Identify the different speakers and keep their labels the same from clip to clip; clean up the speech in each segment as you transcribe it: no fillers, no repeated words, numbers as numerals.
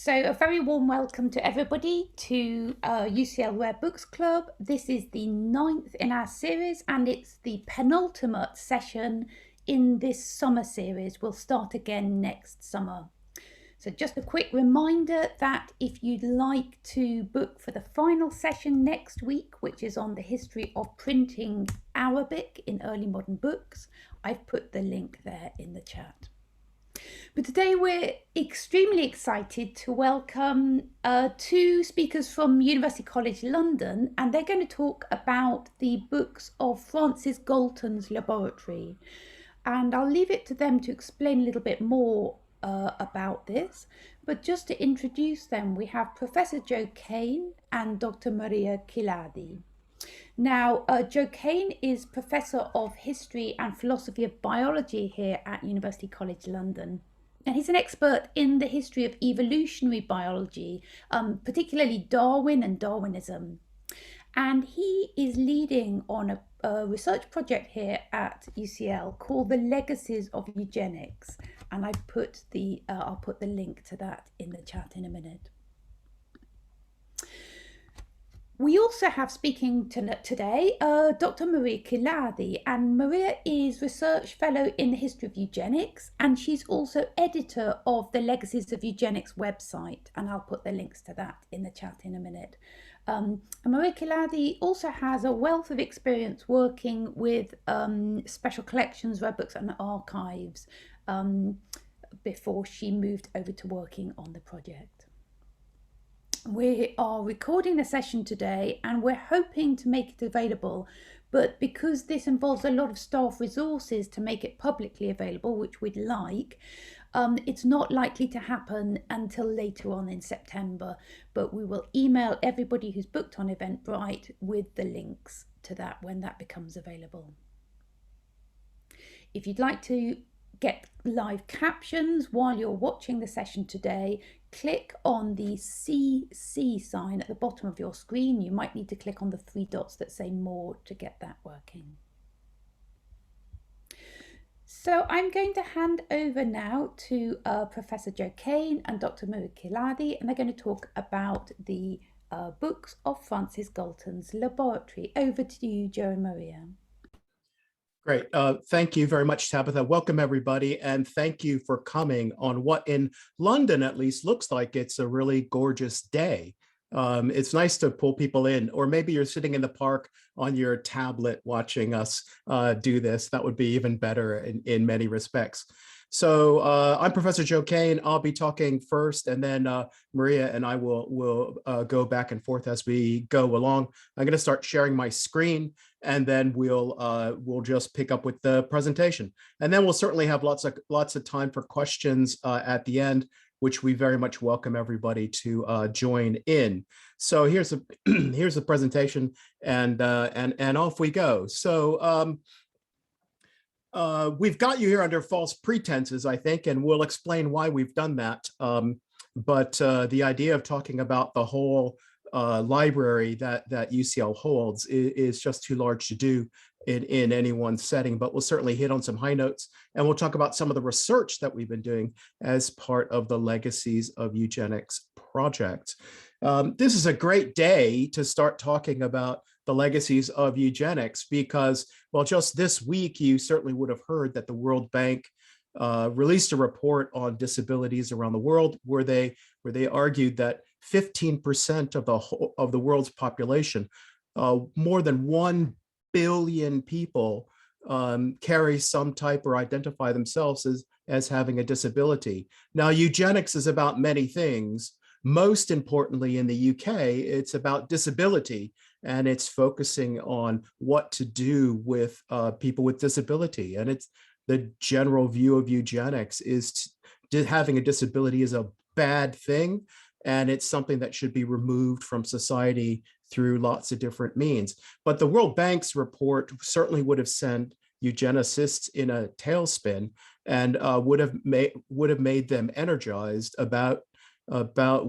Speaker 1: So a very warm welcome to everybody to UCL Rare Books Club. This is the 9th in our series and it's the penultimate session in this summer series. We'll start again next summer. So just a quick reminder that if you'd like to book for the final session next week, which is on the history of printing Arabic in early modern books, I've put the link there in the chat. But today we're extremely excited to welcome two speakers from University College London, and they're going to talk about the books of Francis Galton's Laboratory. And I'll leave it to them to explain a little bit more about this. But just to introduce them, we have Professor Joe Cain and Dr. Maria Kiladi. Now, Joe Cain is Professor of History and Philosophy of Biology here at University College London. And he's an expert in the history of evolutionary biology, particularly Darwin and Darwinism. And he is leading on a research project here at UCL called the Legacies of Eugenics. And I'll put the link to that in the chat in a minute. We also have speaking today Dr. Maria Kiladi, and Maria is Research Fellow in the History of Eugenics, and she's also editor of the Legacies of Eugenics website, and I'll put the links to that in the chat in a minute. And Maria Kiladi also has a wealth of experience working with special collections, rare books and archives before she moved over to working on the project. We are recording the session today and we're hoping to make it available, but because this involves a lot of staff resources to make it publicly available, which we'd like, it's not likely to happen until later on in September, but we will email everybody who's booked on Eventbrite with the links to that when that becomes available. If you'd like to get live captions while you're watching the session today, click on the CC sign at the bottom of your screen. You might need to click on the 3 dots that say more to get that working. So I'm going to hand over now to Professor Joe Cain and Dr. Maria Kiladi, and they're going to talk about the books of Francis Galton's Laboratory. Over to you, Joe and Maria.
Speaker 2: Great. Thank you very much, Tabitha. Welcome, everybody. And thank you for coming on what in London, at least, looks like it's a really gorgeous day. It's nice to pull people in, or maybe you're sitting in the park on your tablet watching us do this. That would be even better in many respects. So I'm Professor Joe Cain. I'll be talking first, and then Maria and I will go back and forth as we go along. I'm going to start sharing my screen, and then we'll just pick up with the presentation. And then we'll certainly have lots of time for questions at the end, which we very much welcome everybody to join in. So here's a here's the presentation, and off we go. So we've got you here under false pretenses, I think, and we'll explain why we've done that. But the idea of talking about the whole library that UCL holds is just too large to do in any one setting, but we'll certainly hit on some high notes, and we'll talk about some of the research that we've been doing as part of the Legacies of Eugenics project. This is a great day to start talking about the Legacies of Eugenics because, well, just this week, you certainly would have heard that the World Bank released a report on disabilities around the world where they argued that 15% of the world's population, more than 1 billion people, carry some type or identify themselves as having a disability. Now, eugenics is about many things. Most importantly, in the UK, it's about disability, and it's focusing on what to do with people with disability. And it's the general view of eugenics is having a disability is a bad thing, and it's something that should be removed from society through lots of different means. But the World Bank's report certainly would have sent eugenicists in a tailspin and would have made them energized about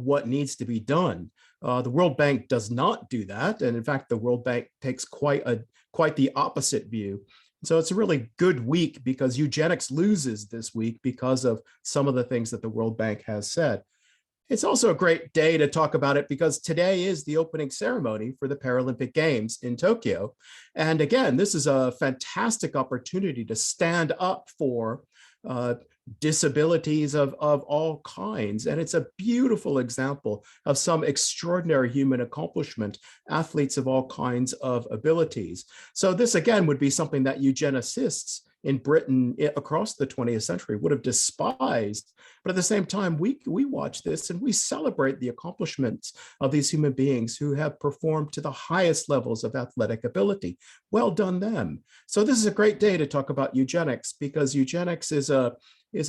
Speaker 2: what needs to be done. The World Bank does not do that, and in fact, the World Bank takes quite the opposite view. So it's a really good week because eugenics loses this week because of some of the things that the World Bank has said. It's also a great day to talk about it because today is the opening ceremony for the Paralympic Games in Tokyo. And again, this is a fantastic opportunity to stand up for disabilities of all kinds. And it's a beautiful example of some extraordinary human accomplishment, athletes of all kinds of abilities. So this again would be something that eugenicists in Britain across the 20th century would have despised. But at the same time, we watch this and we celebrate the accomplishments of these human beings who have performed to the highest levels of athletic ability. Well done them. So this is a great day to talk about eugenics because eugenics is a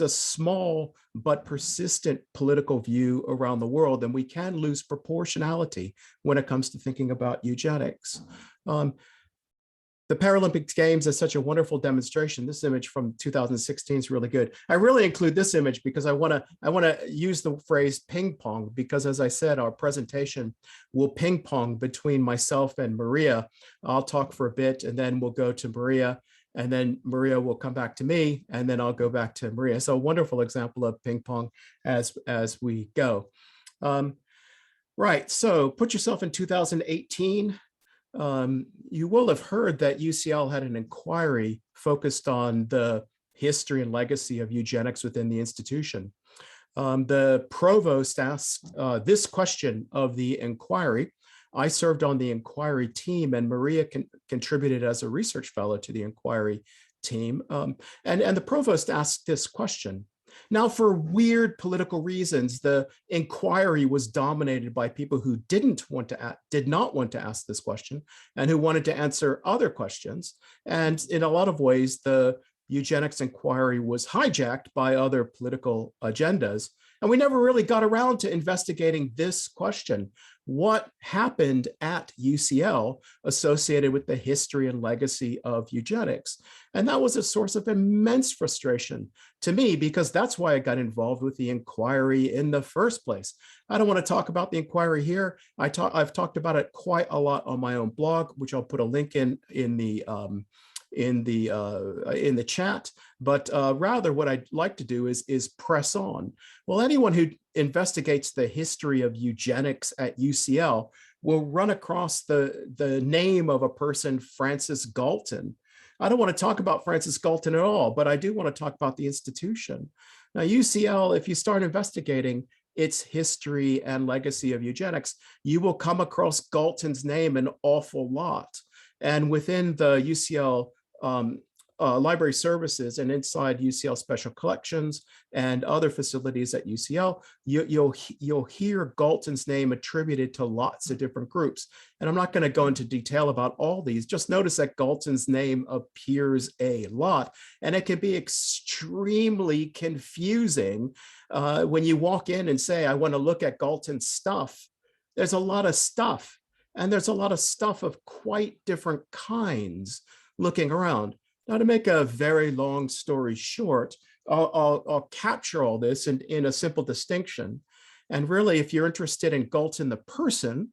Speaker 2: small but persistent political view around the world, and we can lose proportionality when it comes to thinking about eugenics. The Paralympic Games is such a wonderful demonstration. This image from 2016 is really good. I really include this image because I want to use the phrase ping pong because, as I said, our presentation will ping pong between myself and Maria. I'll talk for a bit and then we'll go to Maria, and then Maria will come back to me, and then I'll go back to Maria. So a wonderful example of ping pong as we go. Right, so put yourself in 2018. You will have heard that UCL had an inquiry focused on the history and legacy of eugenics within the institution. The provost asked this question of the inquiry. I served on the inquiry team, and Maria contributed as a research fellow to the inquiry team. And the provost asked this question. Now, for weird political reasons, the inquiry was dominated by people who did not want to ask this question and who wanted to answer other questions. And in a lot of ways, the eugenics inquiry was hijacked by other political agendas. And we never really got around to investigating this question. What happened at UCL associated with the history and legacy of eugenics? And that was a source of immense frustration to me because that's why I got involved with the inquiry in the first place. I don't want to talk about the inquiry here. I've talked about it quite a lot on my own blog, which I'll put a link in the chat, but rather what I'd like to do is press on. Well, anyone who investigates the history of eugenics at UCL will run across the name of a person, Francis Galton. I don't want to talk about Francis Galton at all, but I do want to talk about the institution. Now, UCL, if you start investigating its history and legacy of eugenics, you will come across Galton's name an awful lot. And within the UCL library services and inside UCL special collections and other facilities at UCL, you'll hear Galton's name attributed to lots of different groups. And I'm not going to go into detail about all these. Just notice that Galton's name appears a lot, and it can be extremely confusing when you walk in and say, I want to look at Galton's stuff. There's a lot of stuff, and there's a lot of stuff of quite different kinds looking around. Now, to make a very long story short, I'll capture all this in a simple distinction. And really, if you're interested in Galton the person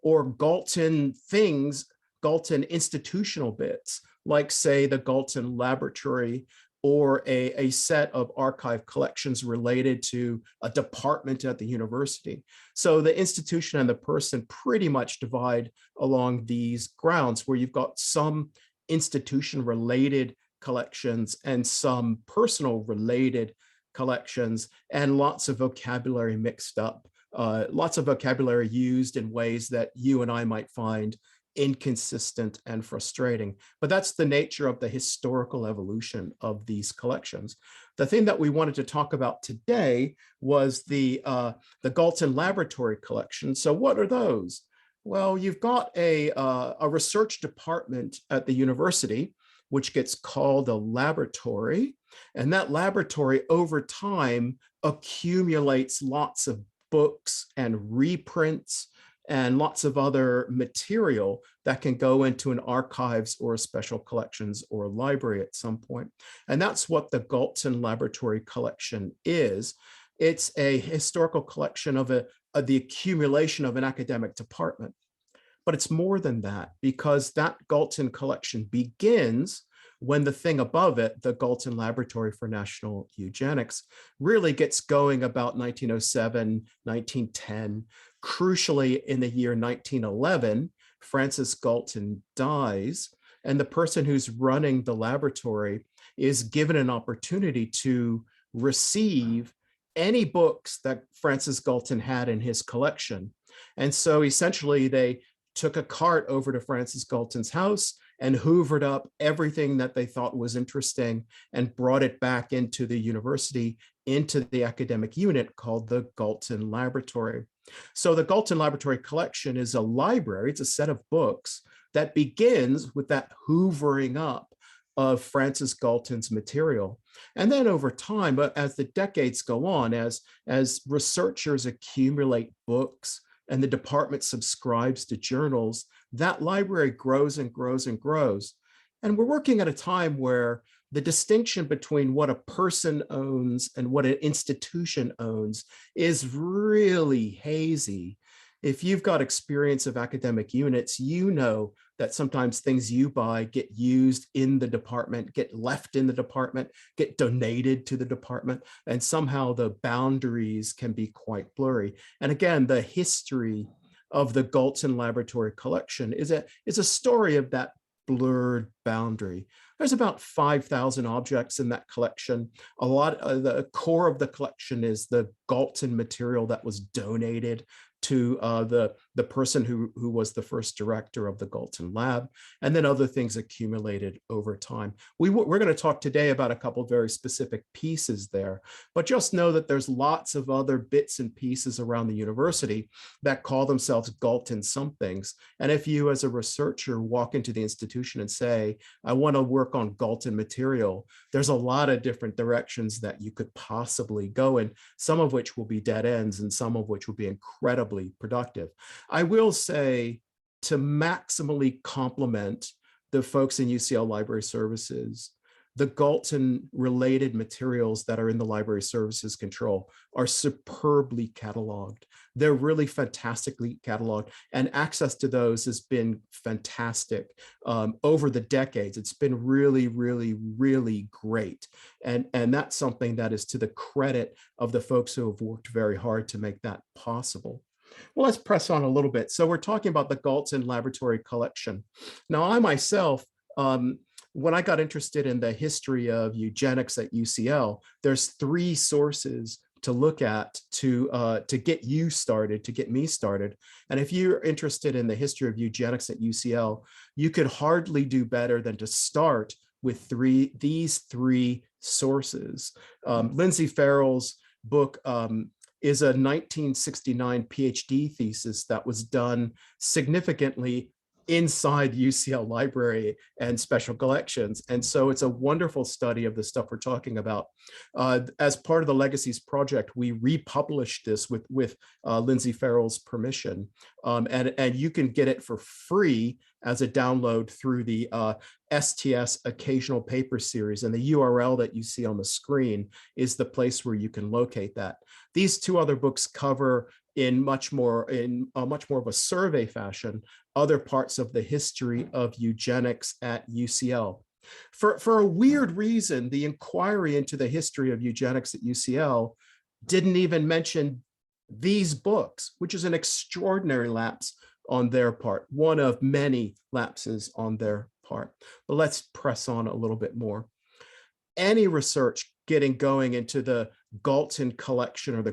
Speaker 2: or Galton things, Galton institutional bits, like say the Galton Laboratory or a set of archive collections related to a department at the university. So the institution and the person pretty much divide along these grounds where you've got some institution-related collections and some personal-related collections, and lots of vocabulary mixed up, lots of vocabulary used in ways that you and I might find inconsistent and frustrating. But that's the nature of the historical evolution of these collections. The thing that we wanted to talk about today was the Galton Laboratory collection. So what are those? Well, you've got a research department at the university, which gets called a laboratory. And that laboratory over time accumulates lots of books and reprints and lots of other material that can go into an archives or a special collections or a library at some point. And that's what the Galton Laboratory collection is. It's a historical collection of the accumulation of an academic department. But it's more than that, because that Galton collection begins when the thing above it, the Galton Laboratory for National Eugenics, really gets going about 1907, 1910. Crucially, in the year 1911, Francis Galton dies, and the person who's running the laboratory is given an opportunity to receive any books that Francis Galton had in his collection. And so essentially they took a cart over to Francis Galton's house and hoovered up everything that they thought was interesting and brought it back into the university, into the academic unit called the Galton Laboratory. So the Galton Laboratory collection is a library, it's a set of books that begins with that hoovering up of Francis Galton's material. And then over time, but as the decades go on, as researchers accumulate books and the department subscribes to journals, that library grows and grows and grows. And we're working at a time where the distinction between what a person owns and what an institution owns is really hazy. If you've got experience of academic units, you know that sometimes things you buy get used in the department, get left in the department, get donated to the department, and somehow the boundaries can be quite blurry. And again, the history of the Galton Laboratory collection is a story of that blurred boundary. There's about 5,000 objects in that collection. A lot of the core of the collection is the Galton material that was donated to the person who was the first director of the Galton Lab, and then other things accumulated over time. We're going to talk today about a couple of very specific pieces there, but just know that there's lots of other bits and pieces around the university that call themselves Galton somethings. And if you as a researcher walk into the institution and say, I want to work on Galton material, there's a lot of different directions that you could possibly go in, some of which will be dead ends and some of which will be incredibly productive. I will say, to maximally complement the folks in UCL Library Services, the Galton related materials that are in the Library Services control are superbly cataloged. They're really fantastically cataloged, and access to those has been fantastic over the decades. It's been really, really, really great. And that's something that is to the credit of the folks who have worked very hard to make that possible. Well, let's press on a little bit. So we're talking about the Galton Laboratory collection. Now, I myself, when I got interested in the history of eugenics at UCL, there's 3 sources to look at to get you started, to get me started. And if you're interested in the history of eugenics at UCL, you could hardly do better than to start with these three sources. Lindsay Farrell's book is a 1969 PhD thesis that was done significantly inside UCL Library and Special Collections. And so it's a wonderful study of the stuff we're talking about. As part of the Legacies project, we republished this with Lindsay Farrell's permission. And you can get it for free as a download through the STS Occasional Paper Series. And the URL that you see on the screen is the place where you can locate that. These 2 other books cover in much more of a survey fashion other parts of the history of eugenics at UCL. For a weird reason, the inquiry into the history of eugenics at UCL didn't even mention these books, which is an extraordinary lapse on their part, one of many lapses on their part. But let's press on a little bit more. Any research getting going into the Galton collection or the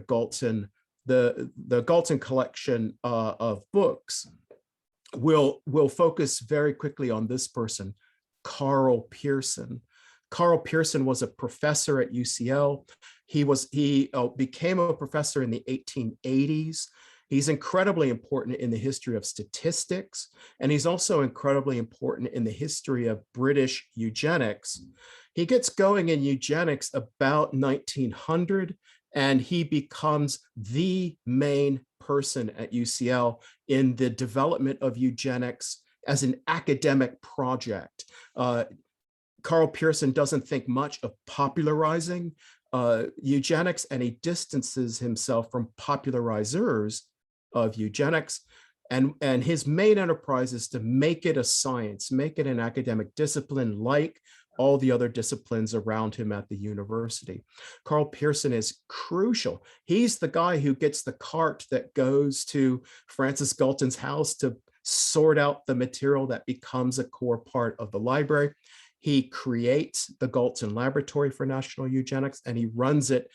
Speaker 2: Galton collection of books will focus very quickly on this person, Karl Pearson. Karl Pearson was a professor at UCL. He became a professor in the 1880s. He's incredibly important in the history of statistics, and he's also incredibly important in the history of British eugenics. He gets going in eugenics about 1900, and he becomes the main person at UCL in the development of eugenics as an academic project. Karl Pearson doesn't think much of popularizing eugenics, and he distances himself from popularizers of eugenics. And his main enterprise is to make it a science, make it an academic discipline like all the other disciplines around him at the university. Karl Pearson is crucial. He's the guy who gets the cart that goes to Francis Galton's house to sort out the material that becomes a core part of the library. He creates the Galton Laboratory for National Eugenics, and he runs it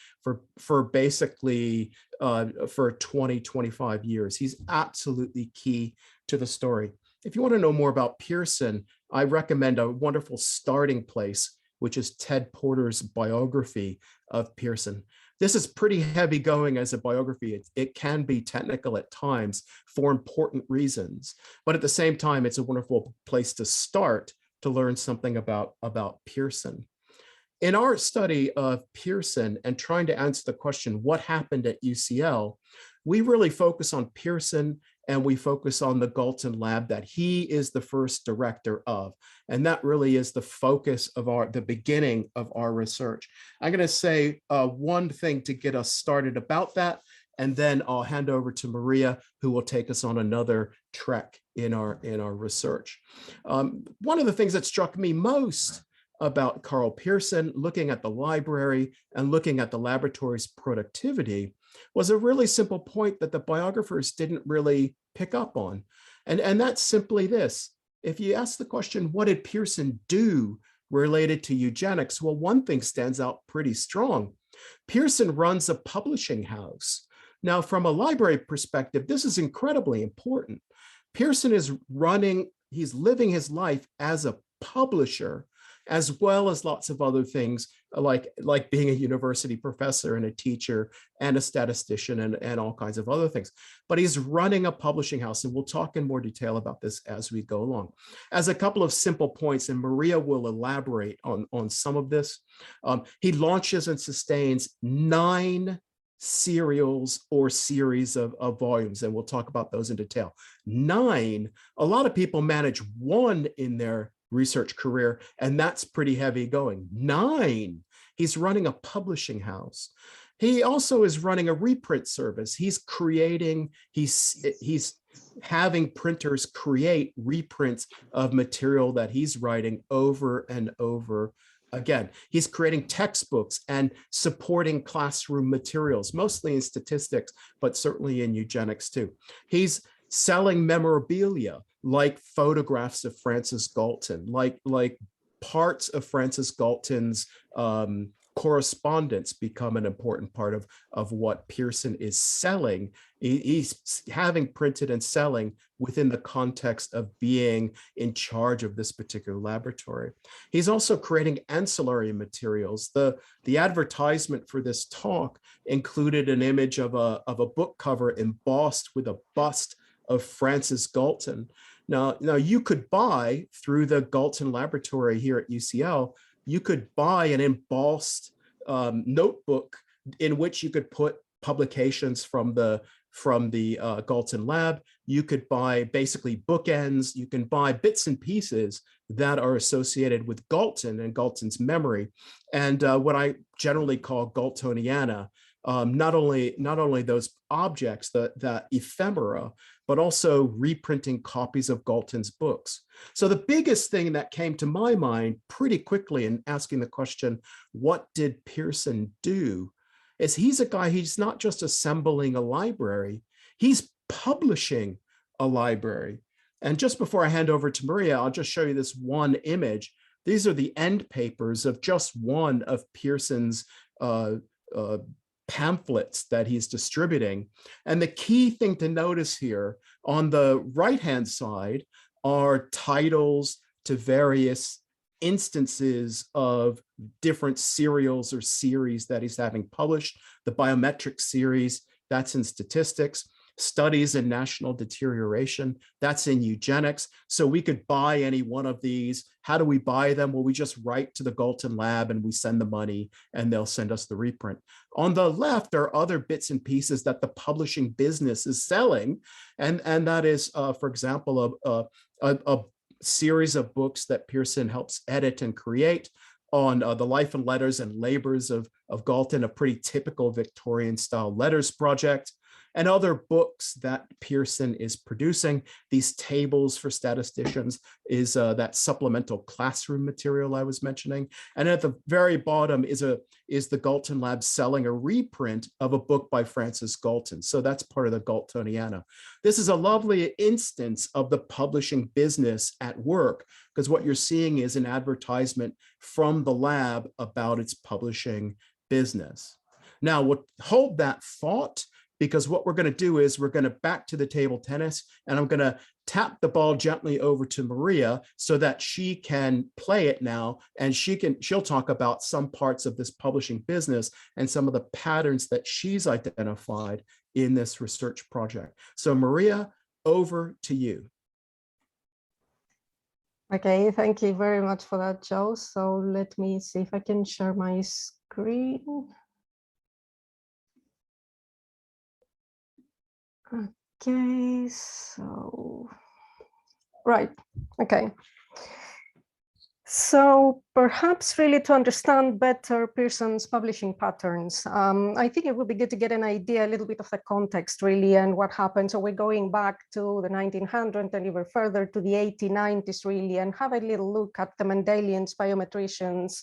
Speaker 2: for basically for 20, 25 years. He's absolutely key to the story. If you want to know more about Pearson, I recommend a wonderful starting place, which is Ted Porter's biography of Pearson. This is pretty heavy going as a biography. It can be technical at times for important reasons, but at the same time, it's a wonderful place to start to learn something about Pearson. In our study of Pearson and trying to answer the question, what happened at UCL, we really focus on Pearson and we focus on the Galton Lab that he is the first director of. And that really is the focus of the beginning of our research. I'm going to say one thing to get us started about that, and then I'll hand over to Maria, who will take us on another trek in our research. One of the things that struck me most about Karl Pearson, looking at the library and looking at the laboratory's productivity, was a really simple point that the biographers didn't really pick up on. And that's simply this. If you ask the question, what did Pearson do related to eugenics? Well, one thing stands out pretty strong. Pearson runs a publishing house. Now, from a library perspective, this is incredibly important. Pearson is he's living his life as a publisher, as well as lots of other things like being a university professor and a teacher and a statistician and all kinds of other things. But he's running a publishing house, and we'll talk in more detail about this as we go along. As a couple of simple points, and Maria will elaborate on some of this, he launches and sustains 9 serials or series of volumes, and we'll talk about those in detail. 9, a lot of people manage 1 in their research career, and that's pretty heavy going. 9, he's running a publishing house. He also is running a reprint service. He's having printers create reprints of material that he's writing over and over again. He's creating textbooks and supporting classroom materials, mostly in statistics, but certainly in eugenics too. He's selling memorabilia like photographs of Francis Galton, like parts of Francis Galton's correspondence become an important part of what Pearson is selling. He's having printed and selling within the context of being in charge of this particular laboratory. He's also creating ancillary materials. The advertisement for this talk included an image of a book cover embossed with a bust of Francis Galton. Now you could buy through the Galton Laboratory here at UCL, you could buy an embossed notebook in which you could put publications from the Galton Lab. You could buy basically bookends. You can buy bits and pieces that are associated with Galton and Galton's memory, and what I generally call Galtoniana. Not only those objects, that ephemera, but also reprinting copies of Galton's books. So the biggest thing that came to my mind pretty quickly in asking the question, what did Pearson do? Is he's a guy, he's not just assembling a library, he's publishing a library. And just before I hand over to Maria, I'll just show you this one image. These are the end papers of just one of Pearson's pamphlets that he's distributing. And the key thing to notice here on the right-hand side are titles to various instances of different serials or series that he's having published. The biometric series, that's in statistics. Studies in National Deterioration, that's in eugenics. So we could buy any one of these. How do we buy them? Well, we just write to the Galton Lab and we send the money and they'll send us the reprint. On the left are other bits and pieces that the publishing business is selling. And that is, for example, a series of books that Pearson helps edit and create on the life and letters and labors of Galton, a pretty typical Victorian style letters project. and other books that Pearson is producing. These tables for statisticians is that supplemental classroom material I was mentioning. And at the very bottom is the Galton Lab selling a reprint of a book by Francis Galton. So that's part of the Galtoniana. This is a lovely instance of the publishing business at work, because what you're seeing is an advertisement from the lab about its publishing business. Now, we'll hold that thought, because what we're going to do is we're going to back to the table tennis, and I'm going to tap the ball gently over to Maria so that she can play it now, and she'll talk about some parts of this publishing business and some of the patterns that she's identified in this research project. So Maria, over to you.
Speaker 3: Okay, thank you very much for that, Joe. So let me see if I can share my screen. Okay, so, right, okay. So perhaps really to understand better Pearson's publishing patterns, I think it would be good to get an idea, a little bit of the context really, and what happened. So we're going back to the 1900s and even further to the 1890s really, and have a little look at the Mendelians, biometricians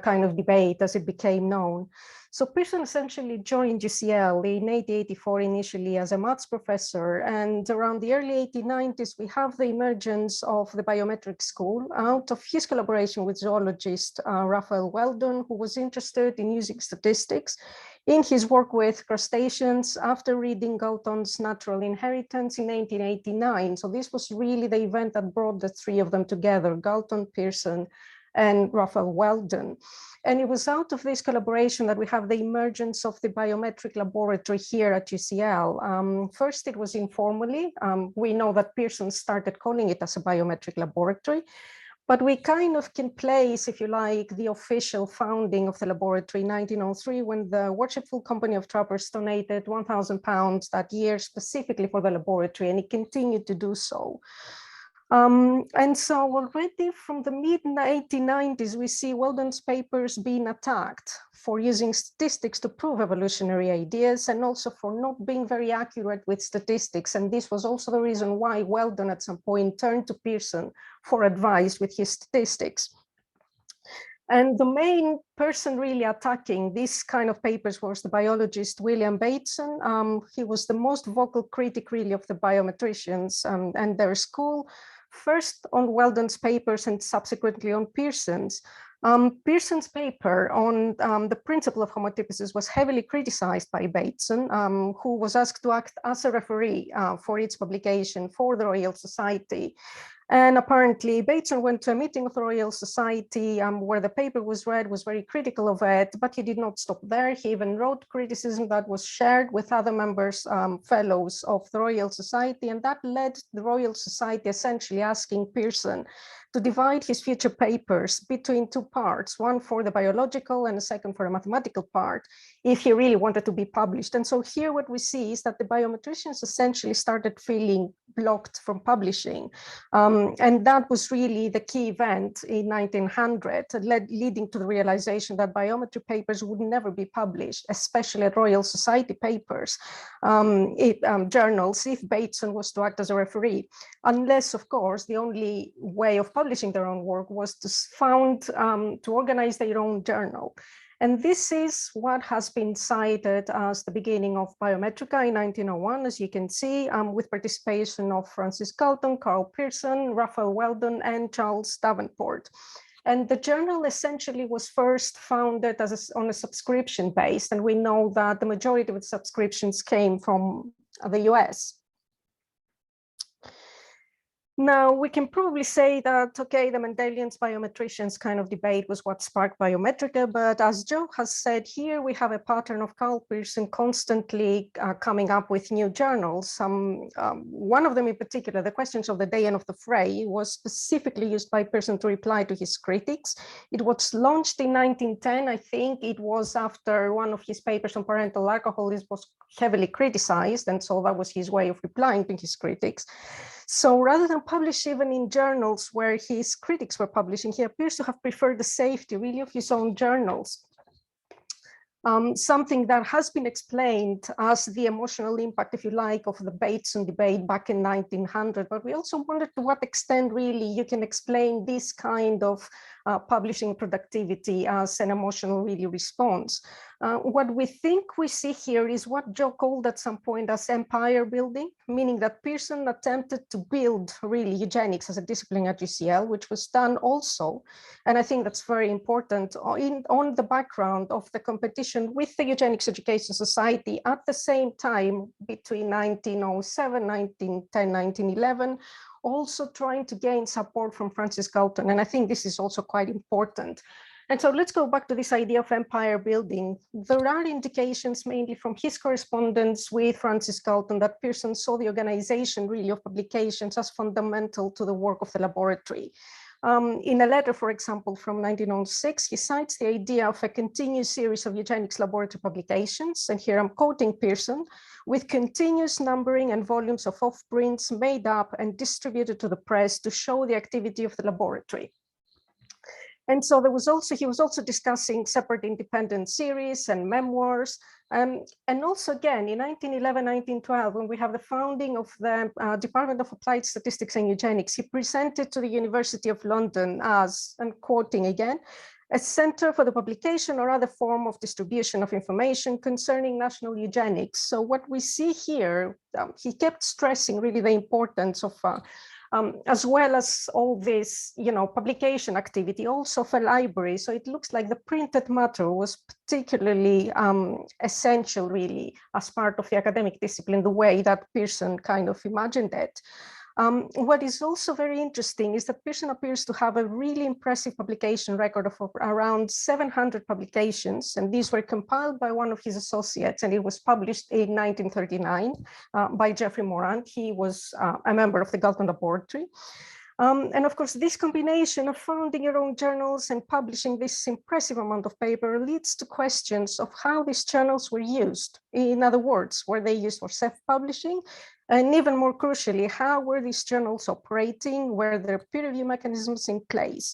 Speaker 3: kind of debate as it became known. So Pearson essentially joined UCL in 1884 initially as a maths professor, and around the early 1890s, we have the emergence of the biometric school out of his collaboration with zoologist Raphael Weldon, who was interested in using statistics in his work with crustaceans after reading Galton's Natural Inheritance in 1889. So this was really the event that brought the three of them together, Galton, Pearson, and Raphael Weldon. And it was out of this collaboration that we have the emergence of the biometric laboratory here at UCL. First, it was informally. We know that Pearson started calling it as a biometric laboratory, but we kind of can place, if you like, the official founding of the laboratory in 1903, when the Worshipful Company of Trappers donated £1,000 that year specifically for the laboratory, and it continued to do so. And so already from the mid-1890s, we see Weldon's papers being attacked for using statistics to prove evolutionary ideas, and also for not being very accurate with statistics. And this was also the reason why Weldon at some point turned to Pearson for advice with his statistics. And the main person really attacking this kind of papers was the biologist William Bateson. He was the most vocal critic really of the biometricians and their school, first on Weldon's papers and subsequently on Pearson's. Pearson's paper on the principle of homotypesis was heavily criticized by Bateson, who was asked to act as a referee for its publication for the Royal Society. And apparently Bateson went to a meeting of the Royal Society where the paper was read, was very critical of it, but he did not stop there. He even wrote criticism that was shared with other members, fellows of the Royal Society, and that led the Royal Society essentially asking Pearson to divide his future papers between two parts, one for the biological and a second for a mathematical part, if he really wanted to be published. And so here what we see is that the biometricians essentially started feeling blocked from publishing. And that was really the key event in 1900, leading to the realization that biometry papers would never be published, especially at Royal Society papers, journals, if Bateson was to act as a referee, unless, of course, the only way of publishing their own work was to organize their own journal. And this is what has been cited as the beginning of Biometrica in 1901, as you can see, with participation of Francis Galton, Karl Pearson, Raphael Weldon, and Charles Davenport. And the journal essentially was first founded on a subscription base, and we know that the majority of the subscriptions came from the US. Now, we can probably say that, okay, the Mendelians biometricians kind of debate was what sparked Biometrica, but as Joe has said here, we have a pattern of Karl Pearson constantly coming up with new journals. One of them in particular, the Questions of the Day and of the Fray, was specifically used by Pearson to reply to his critics. It was launched in 1910. I think it was after one of his papers on parental alcoholism was heavily criticized, and so that was his way of replying to his critics. So rather than publish even in journals where his critics were publishing, he appears to have preferred the safety really of his own journals. something that has been explained as the emotional impact, if you like, of the Bateson debate back in 1900. But we also wondered to what extent really you can explain this kind of publishing productivity as an emotional really response. What we think we see here is what Joe called at some point as empire building, meaning that Pearson attempted to build really eugenics as a discipline at UCL, which was done also, and I think that's very important, on the background of the competition with the Eugenics Education Society at the same time between 1907, 1910, 1911, also trying to gain support from Francis Galton. And I think this is also quite important. And so let's go back to this idea of empire building. There are indications mainly from his correspondence with Francis Galton that Pearson saw the organization really of publications as fundamental to the work of the laboratory. In a letter, for example, from 1906, he cites the idea of a continuous series of eugenics laboratory publications, and here I'm quoting Pearson, with continuous numbering and volumes of off-prints made up and distributed to the press to show the activity of the laboratory. And so he was also discussing separate independent series and memoirs. And also again, in 1911, 1912, when we have the founding of the Department of Applied Statistics and Eugenics, he presented to the University of London as, and quoting again, a center for the publication or other form of distribution of information concerning national eugenics. So what we see here, he kept stressing really the importance of as well as all this, publication activity, also for library. So it looks like the printed matter was particularly essential, really, as part of the academic discipline, the way that Pearson kind of imagined it. What is also very interesting is that Pearson appears to have a really impressive publication record of around 700 publications, and these were compiled by one of his associates, and it was published in 1939 by Geoffrey Morant. He was a member of the Galton Laboratory. And of course, this combination of founding your own journals and publishing this impressive amount of paper leads to questions of how these journals were used. In other words, were they used for self-publishing? And even more crucially, how were these journals operating? Were there peer review mechanisms in place?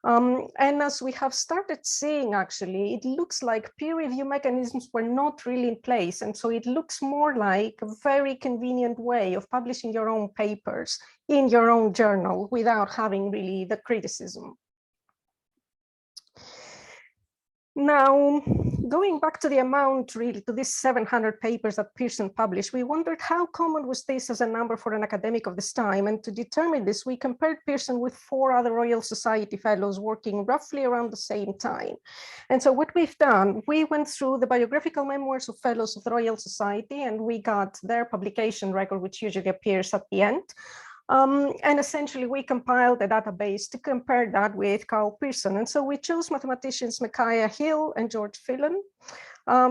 Speaker 3: And as we have started seeing, actually, it looks like peer review mechanisms were not really in place. And so it looks more like a very convenient way of publishing your own papers in your own journal without having really the criticism. Now, going back to the amount, really, to these 700 papers that Pearson published, we wondered how common was this as a number for an academic of this time. And to determine this, we compared Pearson with 4 other Royal Society fellows working roughly around the same time. And so what we've done, we went through the biographical memoirs of fellows of the Royal Society, and we got their publication record, which usually appears at the end. And essentially, we compiled a database to compare that with Karl Pearson. And so we chose mathematicians Micaiah Hill and George Phelan,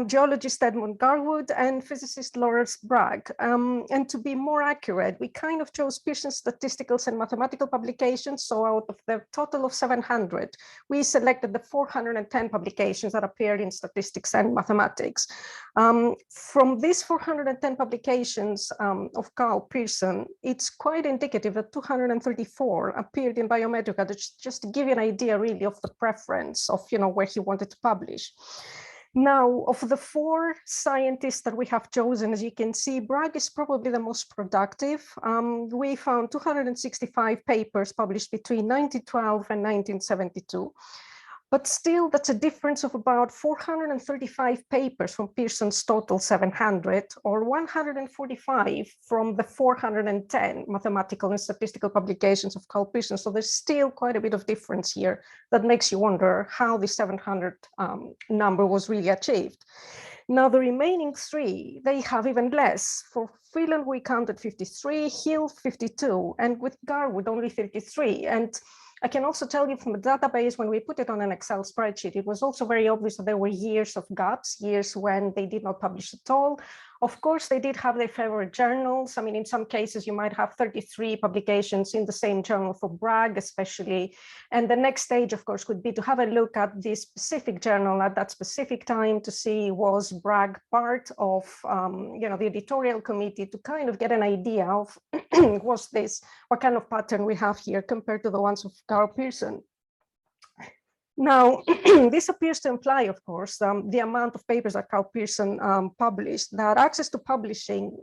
Speaker 3: geologist Edmund Garwood, and physicist Lawrence Bragg. And to be more accurate, we kind of chose Pearson's statistical and mathematical publications. So out of the total of 700, we selected the 410 publications that appeared in statistics and mathematics. From these 410 publications of Karl Pearson, it's quite indicative that 234 appeared in Biometrica, just to give you an idea really of the preference of where he wanted to publish. Now, of the 4 scientists that we have chosen, as you can see, Bragg is probably the most productive. We found 265 papers published between 1912 and 1972. But still, that's a difference of about 435 papers from Pearson's total 700, or 145 from the 410 mathematical and statistical publications of Karl Pearson. So there's still quite a bit of difference here that makes you wonder how the 700 number was really achieved. Now, the remaining 3, they have even less. For Phelan, we counted 53, Hill 52, and with Garwood only 33. And I can also tell you from the database, when we put it on an Excel spreadsheet, it was also very obvious that there were years of gaps, years when they did not publish at all. Of course, they did have their favorite journals. I mean, in some cases, you might have 33 publications in the same journal for Bragg, especially. And the next stage, of course, would be to have a look at this specific journal at that specific time to see, was Bragg part of the editorial committee, to kind of get an idea of what kind of pattern we have here compared to the ones of Karl Pearson. Now, this appears to imply, of course, the amount of papers that Karl Pearson published, that access to publishing,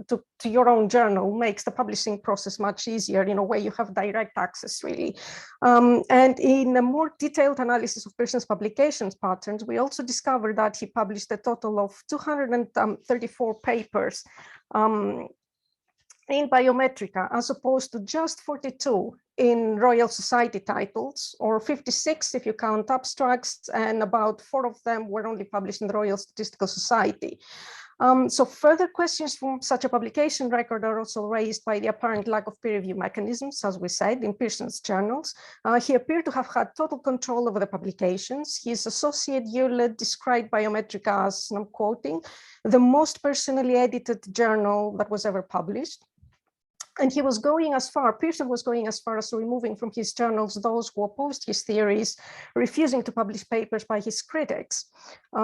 Speaker 3: to your own journal makes the publishing process much easier in a way you have direct access, really. And in a more detailed analysis of Pearson's publications patterns, we also discovered that he published a total of 234 papers in Biometrica, as opposed to just 42 in Royal Society titles, or 56 if you count abstracts, and about 4 of them were only published in the Royal Statistical Society. So further questions from such a publication record are also raised by the apparent lack of peer review mechanisms, as we said, in Pearson's journals. He appeared to have had total control over the publications. His associate Hewlett described Biometrica as, and I'm quoting, the most personally edited journal that was ever published. And he was going as far, Pearson was going as far as removing from his journals those who opposed his theories, refusing to publish papers by his critics.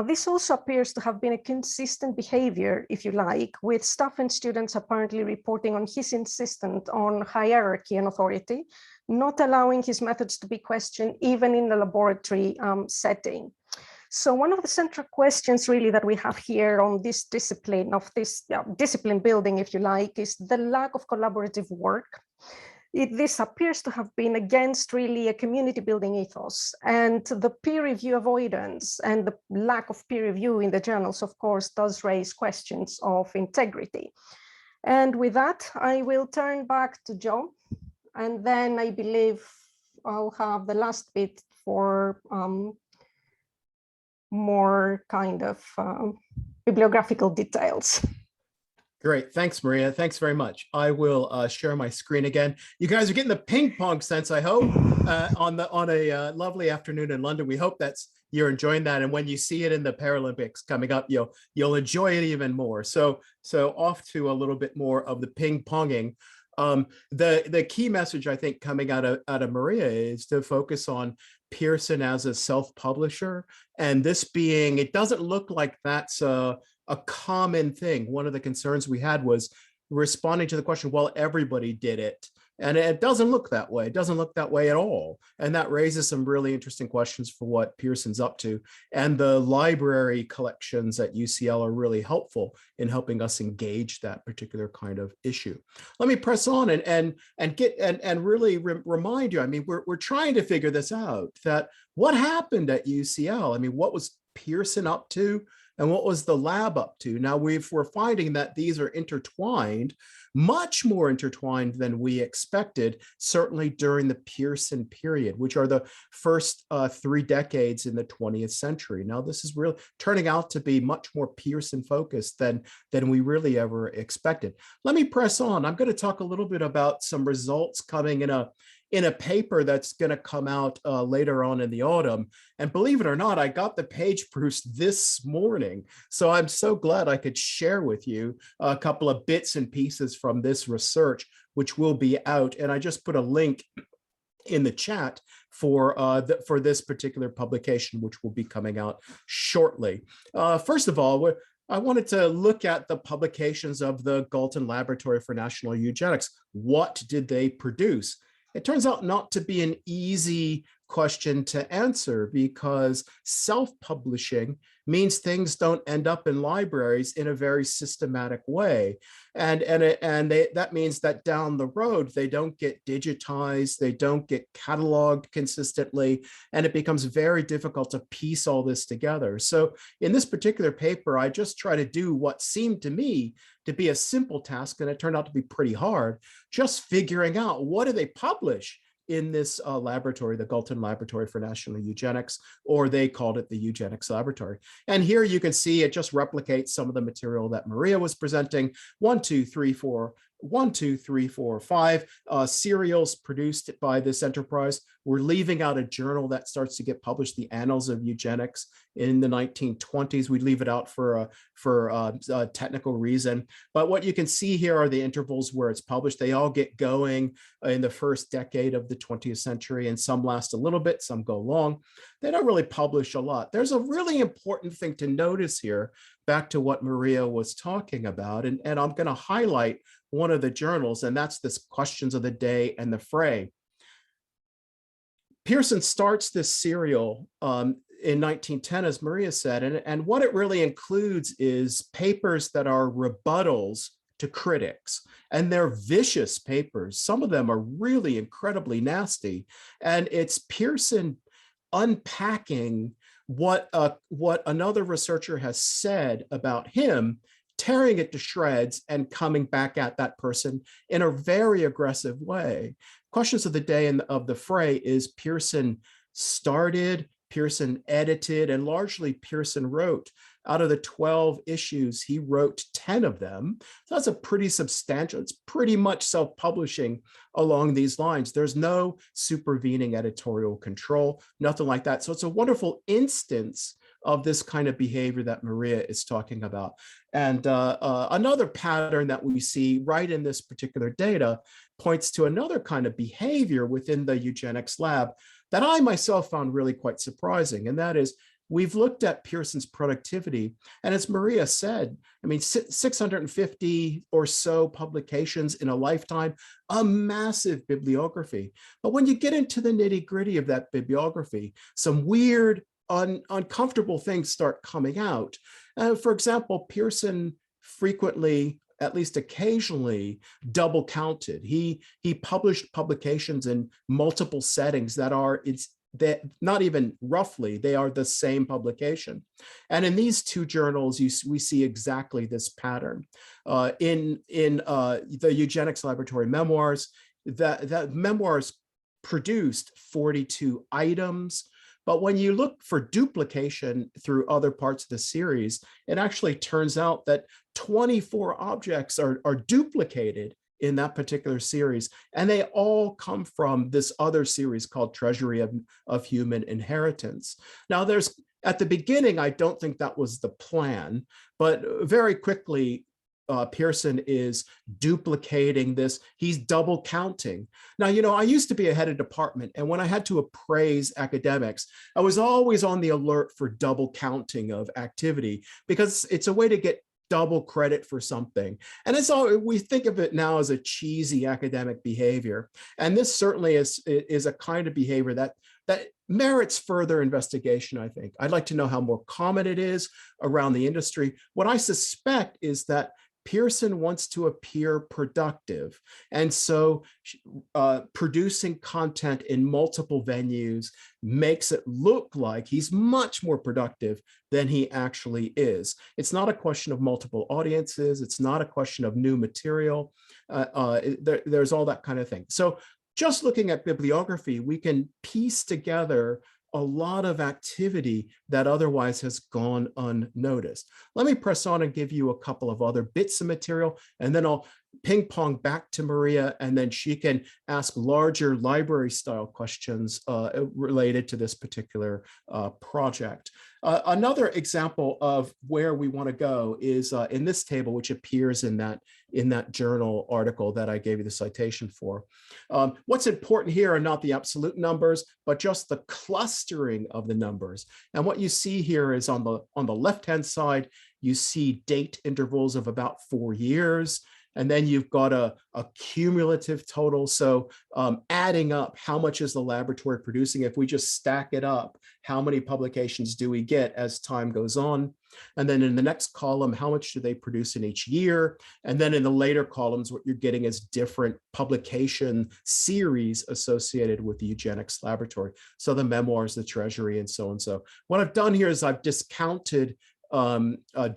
Speaker 3: This also appears to have been a consistent behavior, if you like, with staff and students apparently reporting on his insistence on hierarchy and authority, not allowing his methods to be questioned even in the laboratory setting. So one of the central questions really that we have here on this discipline of this discipline building, if you like, is the lack of collaborative work. This appears to have been against really a community building ethos, and the peer review avoidance and the lack of peer review in the journals, of course, does raise questions of integrity. And with that, I will turn back to Joe, and then I believe I'll have the last bit for more kind of bibliographical details.
Speaker 2: Great, thanks, Maria. Thanks very much. I will share my screen again. You guys are getting the ping pong sense, I hope, on a lovely afternoon in London. We hope you're enjoying that, and when you see it in the Paralympics coming up, you'll enjoy it even more. So off to a little bit more of the ping ponging. The key message, I think, coming out of Maria is to focus on Pearson as a self-publisher, and this being, it doesn't look like that's a common thing. One of the concerns we had was responding to the question, well, everybody did it. And it doesn't look that way. It doesn't look that way at all. And that raises some really interesting questions for what Pearson's up to. And the library collections at UCL are really helpful in helping us engage that particular kind of issue. Let me press on and really remind you, I mean, we're trying to figure this out, that what happened at UCL? I mean, what was Pearson up to? And what was the lab up to? Now we're finding that these are intertwined, much more intertwined than we expected, certainly during the Pearson period, which are the first 3 decades in the 20th century. Now this is really turning out to be much more Pearson focused than we really ever expected. Let me press on. I'm going to talk a little bit about some results coming in a paper that's going to come out later on in the autumn. And believe it or not, I got the page proofs this morning. So I'm so glad I could share with you a couple of bits and pieces from this research, which will be out. And I just put a link in the chat for this particular publication, which will be coming out shortly. First of all, I wanted to look at the publications of the Galton Laboratory for National Eugenics. What did they produce? It turns out not to be an easy question to answer, because self-publishing means things don't end up in libraries in a very systematic way. That means that down the road, they don't get digitized, they don't get cataloged consistently, and it becomes very difficult to piece all this together. So in this particular paper, I just try to do what seemed to me to be a simple task, and it turned out to be pretty hard, just figuring out what do they publish in this laboratory, the Galton Laboratory for National Eugenics, or they called it the Eugenics Laboratory. And here you can see it just replicates some of the material that Maria was presenting. 1, 2, 3, 4, 5 serials produced by this enterprise. We're leaving out a journal that starts to get published, the Annals of Eugenics, in the 1920s. We leave it out for a technical reason. But what you can see here are the intervals where it's published. They all get going in the first decade of the 20th century, and some last a little bit, some go long. They don't really publish a lot. There's a really important thing to notice here, back to what Maria was talking about, and I'm going to highlight one of the journals, and that's this Questions of the Day and the Fray. Pearson starts this serial in 1910, as Maria said, and what it really includes is papers that are rebuttals to critics, and they're vicious papers. Some of them are really incredibly nasty, and it's Pearson unpacking what another researcher has said about him, tearing it to shreds and coming back at that person in a very aggressive way. Questions of the day and of the fray is Pearson started, Pearson edited, and largely Pearson wrote. Out of the 12 issues, he wrote 10 of them. So that's a pretty substantial, it's pretty much self-publishing along these lines. There's no supervening editorial control, nothing like that. So it's a wonderful instance of this kind of behavior that Maria is talking about. And another pattern that we see right in this particular data points to another kind of behavior within the eugenics lab that I myself found really quite surprising. And that is, we've looked at Pearson's productivity, and as Maria said, I mean, 650 or so publications in a lifetime, a massive bibliography. But when you get into the nitty-gritty of that bibliography, some weird, uncomfortable things start coming out. For example, Pearson frequently, at least occasionally, double counted. He published publications in multiple settings that are, that not even roughly, they are the same publication. And in these two journals, we see exactly this pattern. In the Eugenics Laboratory memoirs, that memoirs produced 42 items. But when you look for duplication through other parts of the series, it actually turns out that 24 objects are duplicated in that particular series. And they all come from this other series called Treasury of Human Inheritance. Now, at the beginning, I don't think that was the plan, but very quickly, Pearson is duplicating this. He's double counting. Now, I used to be a head of department, and when I had to appraise academics, I was always on the alert for double counting of activity, because it's a way to get double credit for something. And we think of it now as a cheesy academic behavior. And this certainly is a kind of behavior that merits further investigation, I think. I'd like to know how more common it is around the industry. What I suspect is that Pearson wants to appear productive. And so producing content in multiple venues makes it look like he's much more productive than he actually is. It's not a question of multiple audiences. It's not a question of new material. There's all that kind of thing. So just looking at bibliography, we can piece together a lot of activity that otherwise has gone unnoticed. Let me press on and give you a couple of other bits of material, and then I'll ping pong back to Maria, and then she can ask larger library style questions related to this particular project. Another example of where we want to go is in this table, which appears in that journal article that I gave you the citation for. What's important here are not the absolute numbers, but just the clustering of the numbers. And what you see here is on the left-hand side, you see date intervals of about 4 years. And then you've got a cumulative total. So adding up, how much is the laboratory producing? If we just stack it up, how many publications do we get as time goes on? And then in the next column, how much do they produce in each year? And then in the later columns, what you're getting is different publication series associated with the eugenics laboratory. So the memoirs, the treasury, and so on. So what I've done here is I've discounted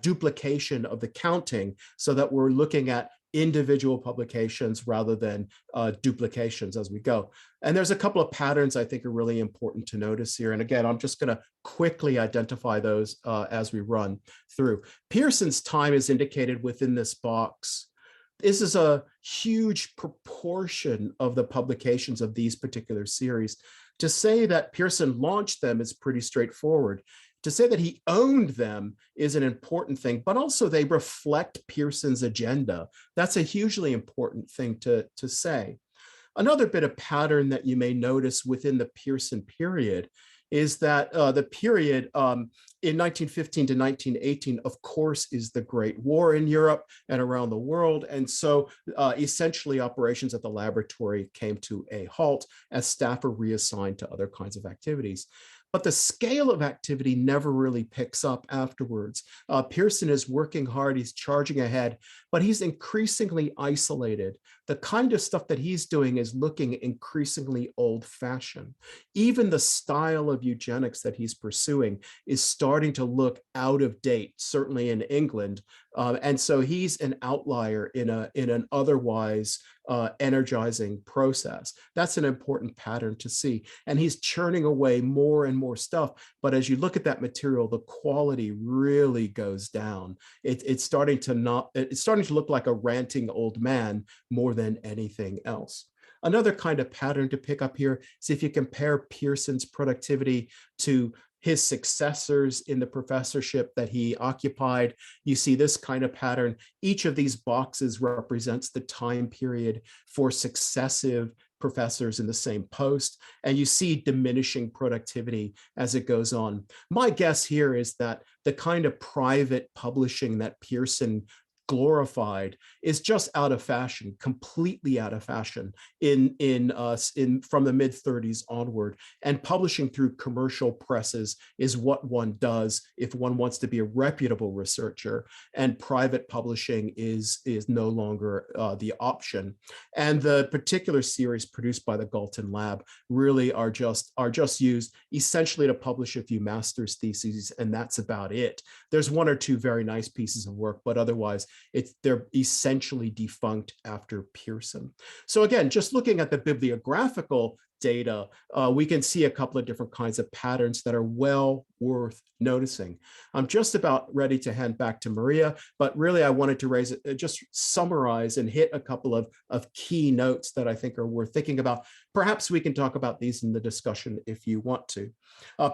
Speaker 2: duplication of the counting so that we're looking at individual publications rather than duplications as we go. And there's a couple of patterns I think are really important to notice here. And again, I'm just going to quickly identify those as we run through. Pearson's time is indicated within this box. This is a huge proportion of the publications of these particular series. To say that Pearson launched them is pretty straightforward. To say that he owned them is an important thing, but also they reflect Pearson's agenda. That's a hugely important thing to say. Another bit of pattern that you may notice within the Pearson period is that the period in 1915 to 1918, of course, is the Great War in Europe and around the world. And so essentially operations at the laboratory came to a halt as staff are reassigned to other kinds of activities. But the scale of activity never really picks up afterwards. Pearson is working hard, he's charging ahead, but he's increasingly isolated. The kind of stuff that he's doing is looking increasingly old-fashioned. Even the style of eugenics that he's pursuing is starting to look out of date, certainly in England. And so he's an outlier in an otherwise energizing process. That's an important pattern to see. And he's churning away more and more stuff. But as you look at that material, the quality really goes down. It's starting to look like a ranting old man more than anything else. Another kind of pattern to pick up here is if you compare Pearson's productivity to his successors in the professorship that he occupied, you see this kind of pattern. Each of these boxes represents the time period for successive professors in the same post, and you see diminishing productivity as it goes on. My guess here is that the kind of private publishing that Pearson glorified is just out of fashion, completely out of fashion from the mid-30s onward. And publishing through commercial presses is what one does if one wants to be a reputable researcher, and private publishing is no longer the option. And the particular series produced by the Galton Lab really are just used essentially to publish a few master's theses, and that's about it. There's one or two very nice pieces of work, but otherwise they're essentially defunct after Pearson. So again, just looking at the bibliographical data, we can see a couple of different kinds of patterns that are well worth noticing. I'm just about ready to hand back to Maria, but really I wanted to just summarize and hit a couple of key notes that I think are worth thinking about. Perhaps we can talk about these in the discussion if you want to.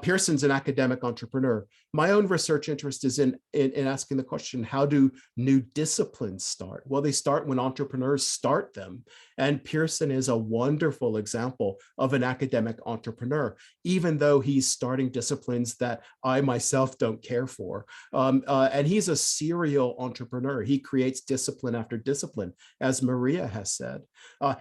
Speaker 2: Pearson's an academic entrepreneur. My own research interest is in asking the question, how do new disciplines start? Well, they start when entrepreneurs start them. And Pearson is a wonderful example of an academic entrepreneur, even though he's starting disciplines that I myself don't care for. And he's a serial entrepreneur. He creates discipline after discipline, as Maria has said.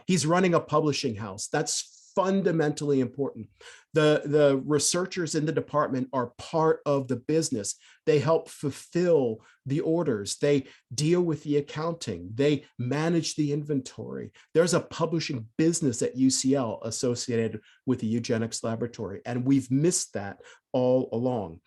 Speaker 2: He's running a publishing house. That's fundamentally important. The researchers in the department are part of the business. They help fulfill the orders. They deal with the accounting. They manage the inventory. There's a publishing business at UCL associated with the Eugenics Laboratory, and we've missed that all along.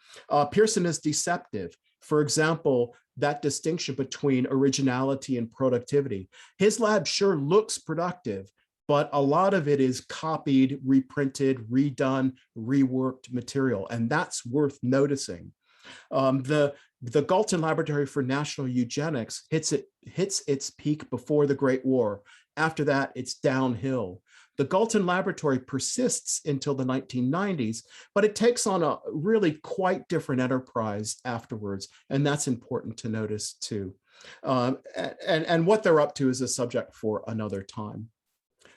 Speaker 2: Pearson is deceptive. For example, that distinction between originality and productivity. His lab sure looks productive, but a lot of it is copied, reprinted, redone, reworked material, and that's worth noticing. The Galton Laboratory for National Eugenics hits its peak before the Great War. After that, it's downhill. The Galton Laboratory persists until the 1990s, but it takes on a really quite different enterprise afterwards, and that's important to notice too. And what they're up to is a subject for another time.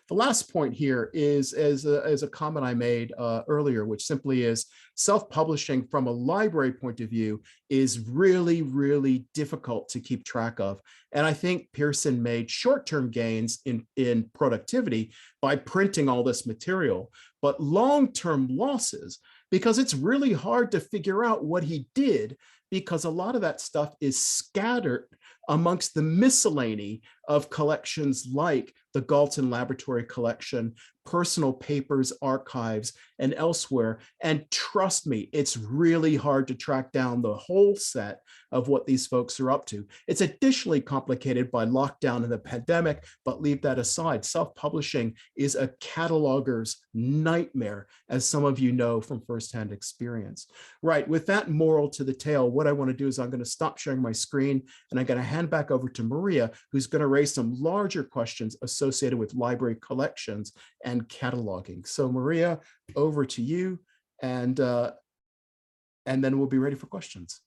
Speaker 2: The last point here is a comment I made earlier, which simply is self-publishing from a library point of view is really, really difficult to keep track of. And I think Pearson made short-term gains in productivity by printing all this material, but long-term losses, because it's really hard to figure out what he did, because a lot of that stuff is scattered amongst the miscellany of collections like the Galton Laboratory collection, personal papers, archives, and elsewhere. And trust me, it's really hard to track down the whole set of what these folks are up to. It's additionally complicated by lockdown and the pandemic, but leave that aside. Self-publishing is a cataloger's nightmare, as some of you know from firsthand experience. Right, with that moral to the tale, what I want to do is I'm going to stop sharing my screen, and I'm going to hand back over to Maria, who's going to raise some larger questions associated with library collections and cataloging. So Maria, over to you, and then we'll be ready for questions.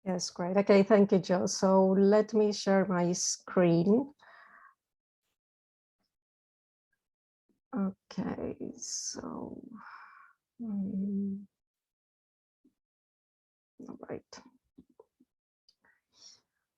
Speaker 3: Yes, great. Okay, thank you, Joe. So let me share my screen. Okay, so All right.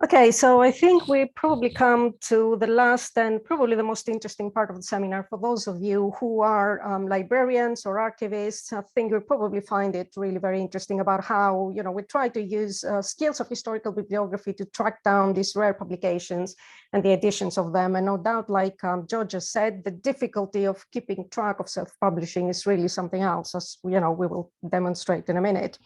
Speaker 3: Okay, so I think we probably come to the last and probably the most interesting part of the seminar. For those of you who are librarians or archivists, I think you'll probably find it really very interesting about how, you know, we try to use skills of historical bibliography to track down these rare publications and the editions of them. And no doubt, like Joe just said, the difficulty of keeping track of self-publishing is really something else, as you know, we will demonstrate in a minute.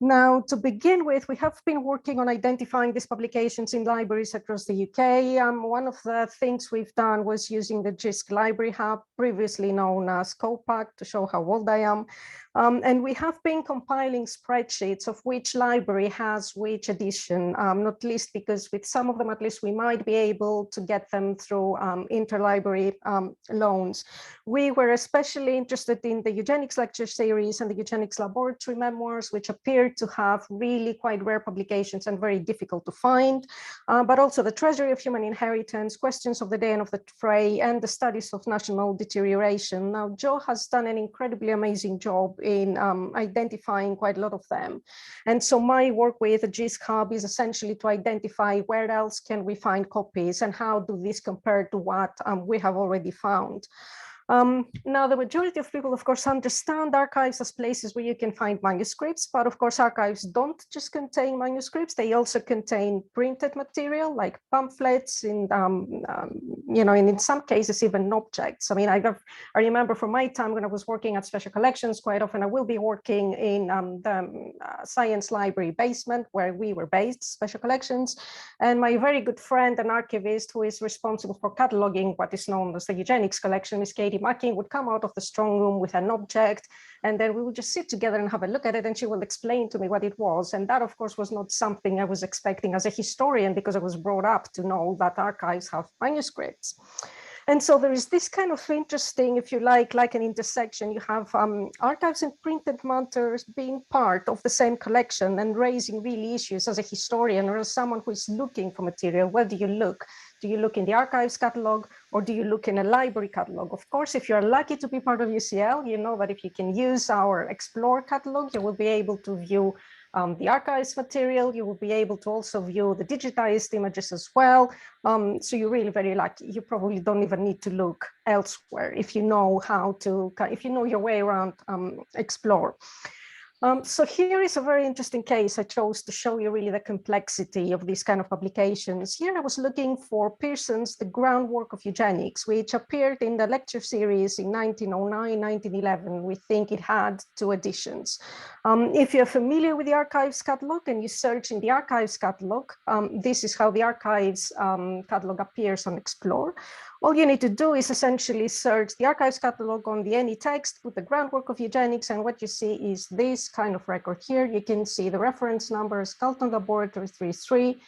Speaker 3: Now, to begin with, we have been working on identifying these publications in libraries across the UK. One of the things we've done was using the JISC Library Hub, previously known as COPAC, to show how old I am. And we have been compiling spreadsheets of which library has which edition, not least because with some of them, at least, we might be able to get them through interlibrary loans. We were especially interested in the Eugenics lecture series and the Eugenics laboratory memoirs, which appear to have really quite rare publications and very difficult to find, but also the Treasury of Human Inheritance, Questions of the Day and of the Fray, and the Studies of National Deterioration. Now, Joe has done an incredibly amazing job in identifying quite a lot of them. And so my work with the JISC Hub is essentially to identify where else can we find copies and how do these compare to what we have already found. Now, the majority of people, of course, understand archives as places where you can find manuscripts, but of course, archives don't just contain manuscripts. They also contain printed material like pamphlets and, you know, and in some cases, even objects. I mean, I remember from my time when I was working at special collections, quite often I will be working in the science library basement where we were based, special collections. And my very good friend, an archivist who is responsible for cataloging what is known as the eugenics collection, is Katie Macking, would come out of the strong room with an object, and then we would just sit together and have a look at it, and she will explain to me what it was. And that, of course, was not something I was expecting as a historian, because I was brought up to know that archives have manuscripts. And so there is this kind of interesting, if you like an intersection. You have archives and printed matters being part of the same collection and raising really issues as a historian or as someone who is looking for material. Where do you look? Do you look in the archives catalog, or do you look in a library catalog? Of course, if you're lucky to be part of UCL, you know that if you can use our Explore catalog, you will be able to view the archives material. You will be able to also view the digitized images as well. So you're really very lucky. You probably don't even need to look elsewhere if you know how to, if you know your way around Explore. So here is a very interesting case. I chose to show you really the complexity of these kind of publications. Here I was looking for Pearson's The Groundwork of Eugenics, which appeared in the lecture series in 1909, 1911. We think it had 2 editions. If you're familiar with the archives catalog and you search in the archives catalog, this is how the archives catalog appears on Explore. All you need to do is essentially search the archives catalog on the any text with the groundwork of eugenics, and what you see is this kind of record here. You can see the reference numbers, Galton Laboratory 33,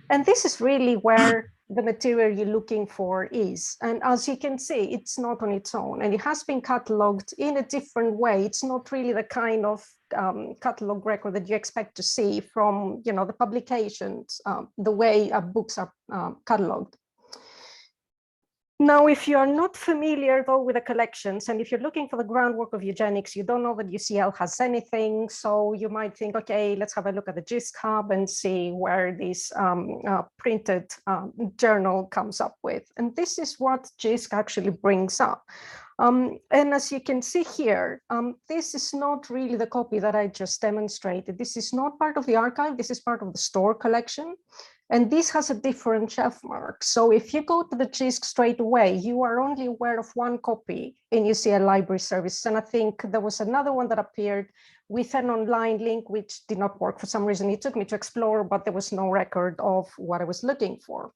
Speaker 3: and this is really where the material you're looking for is. And as you can see, it's not on its own, and it has been cataloged in a different way. It's not really the kind of catalog record that you expect to see from, you know, the publications, the way books are cataloged. Now, if you are not familiar, though, with the collections, and if you're looking for the groundwork of eugenics, you don't know that UCL has anything, so you might think, okay, let's have a look at the JISC Hub and see where this printed journal comes up with. And this is what JISC actually brings up. And as you can see here, this is not really the copy that I just demonstrated. This is not part of the archive. This is part of the store collection. And this has a different shelf mark. So if you go to the JISC straight away, you are only aware of 1 copy in UCL Library Services. And I think there was another one that appeared with an online link, which did not work for some reason. It took me to Explore, but there was no record of what I was looking for.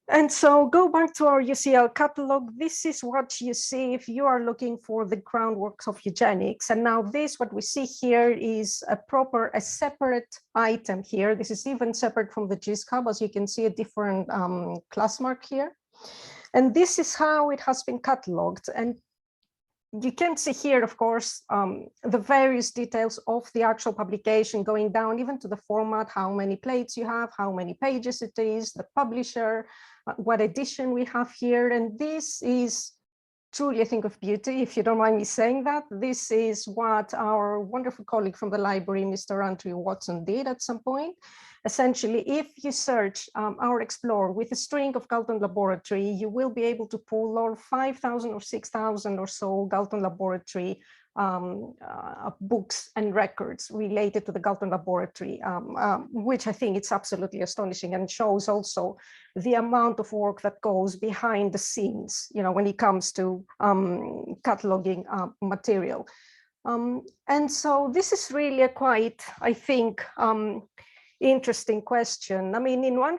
Speaker 3: And so go back to our UCL catalog. This is what you see if you are looking for the groundworks of eugenics. And now this, what we see here is a separate item here. This is even separate from the JISC Hub, as you can see a different class mark here. And this is how it has been cataloged. And you can see here, of course, the various details of the actual publication, going down even to the format, how many plates you have, how many pages it is, the publisher, what edition we have here. And this is truly a thing of beauty, if you don't mind me saying that. This is what our wonderful colleague from the library, Mr. Andrew Watson, did at some point. Essentially, if you search our Explorer with a string of Galton Laboratory, you will be able to pull all 5,000 or 6,000 or so Galton Laboratory books and records related to the Galton Laboratory, which I think it's absolutely astonishing and shows also the amount of work that goes behind the scenes, when it comes to cataloging material. And so this is really a quite, I think, interesting question. I mean, in one,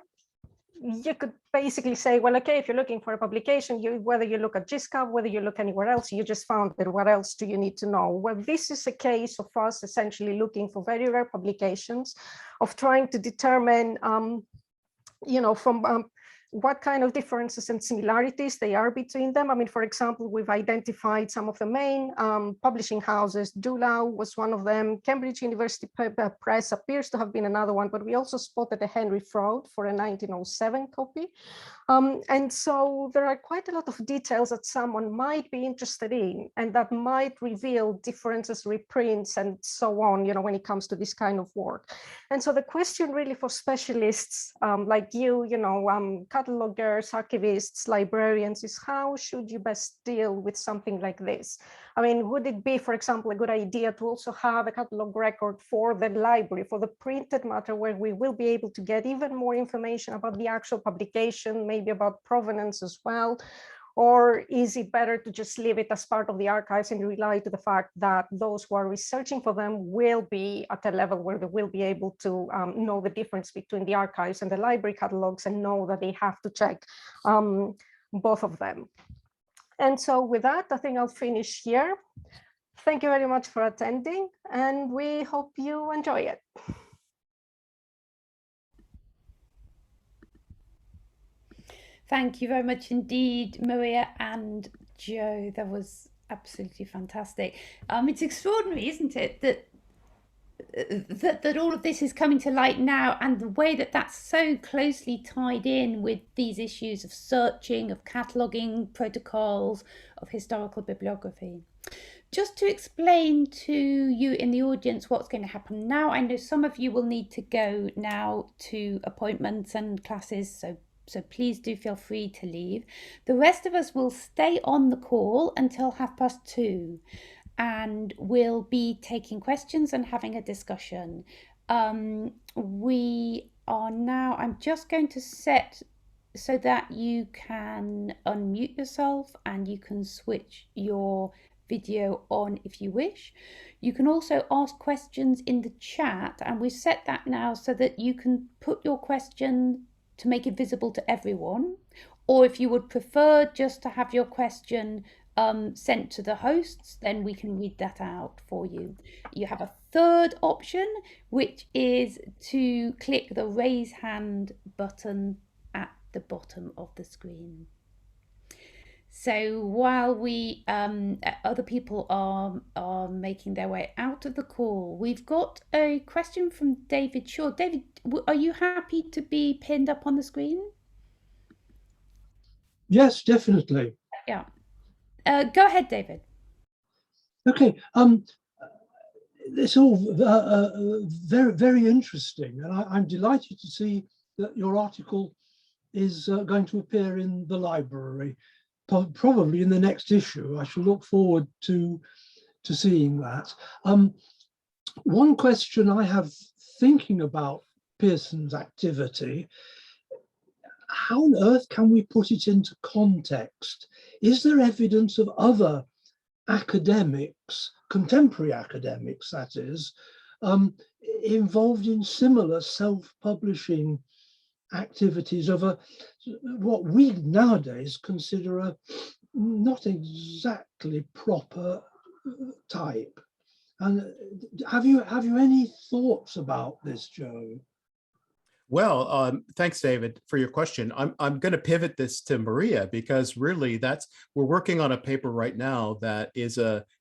Speaker 3: you could basically say, well, okay, if you're looking for a publication, whether you look at GISCAP, whether you look anywhere else, you just found it. What else do you need to know? Well, this is a case of us essentially looking for very rare publications, of trying to determine, from what kind of differences and similarities they are between them. I mean, for example, we've identified some of the main publishing houses. Dulau was one of them. Cambridge University Press appears to have been another one, but we also spotted a Henry Fraud for a 1907 copy. And so there are quite a lot of details that someone might be interested in, and that might reveal differences, reprints, and so on, when it comes to this kind of work. And so the question really for specialists like you, catalogers, archivists, librarians, is how should you best deal with something like this? I mean, would it be, for example, a good idea to also have a catalog record for the library, for the printed matter, where we will be able to get even more information about the actual publication, maybe about provenance as well? Or is it better to just leave it as part of the archives and rely to the fact that those who are researching for them will be at a level where they will be able to know the difference between the archives and the library catalogs, and know that they have to check both of them? And so with that, I think I'll finish here. Thank you very much for attending, and we hope you enjoy it.
Speaker 1: Thank you very much indeed, Maria and Joe. That was absolutely fantastic. It's extraordinary, isn't it, that all of this is coming to light now, and the way that that's so closely tied in with these issues of searching, of cataloguing protocols, of historical bibliography. Just to explain to you in the audience what's going to happen now, I know some of you will need to go now to appointments and classes, so please do feel free to leave. The rest of us will stay on the call until 2:30, and we'll be taking questions and having a discussion. We are now, I'm just going to set so that you can unmute yourself and you can switch your video on if you wish. You can also ask questions in the chat, and we've set that now so that you can put your question to make it visible to everyone, or if you would prefer just to have your question sent to the hosts, then we can read that out for you. You have a third option, which is to click the raise hand button at the bottom of the screen. So while we other people are making their way out of the call, we've got a question from David Shaw. David, are you happy to be pinned up on the screen?
Speaker 4: Yes, definitely.
Speaker 1: Yeah. Go ahead, David.
Speaker 4: Okay. It's all very, very interesting, and I'm delighted to see that your article is going to appear in the library, probably in the next issue. I shall look forward to seeing that. One question I have thinking about Pearson's activity: how on earth can we put it into context? Is there evidence of other academics, contemporary academics that is, involved in similar self-publishing activities of what we nowadays consider a not exactly proper type? And have you any thoughts about this, Joe?
Speaker 2: Well, thanks, David, for your question. I'm going to pivot this to Maria, because really we're working on a paper right now that is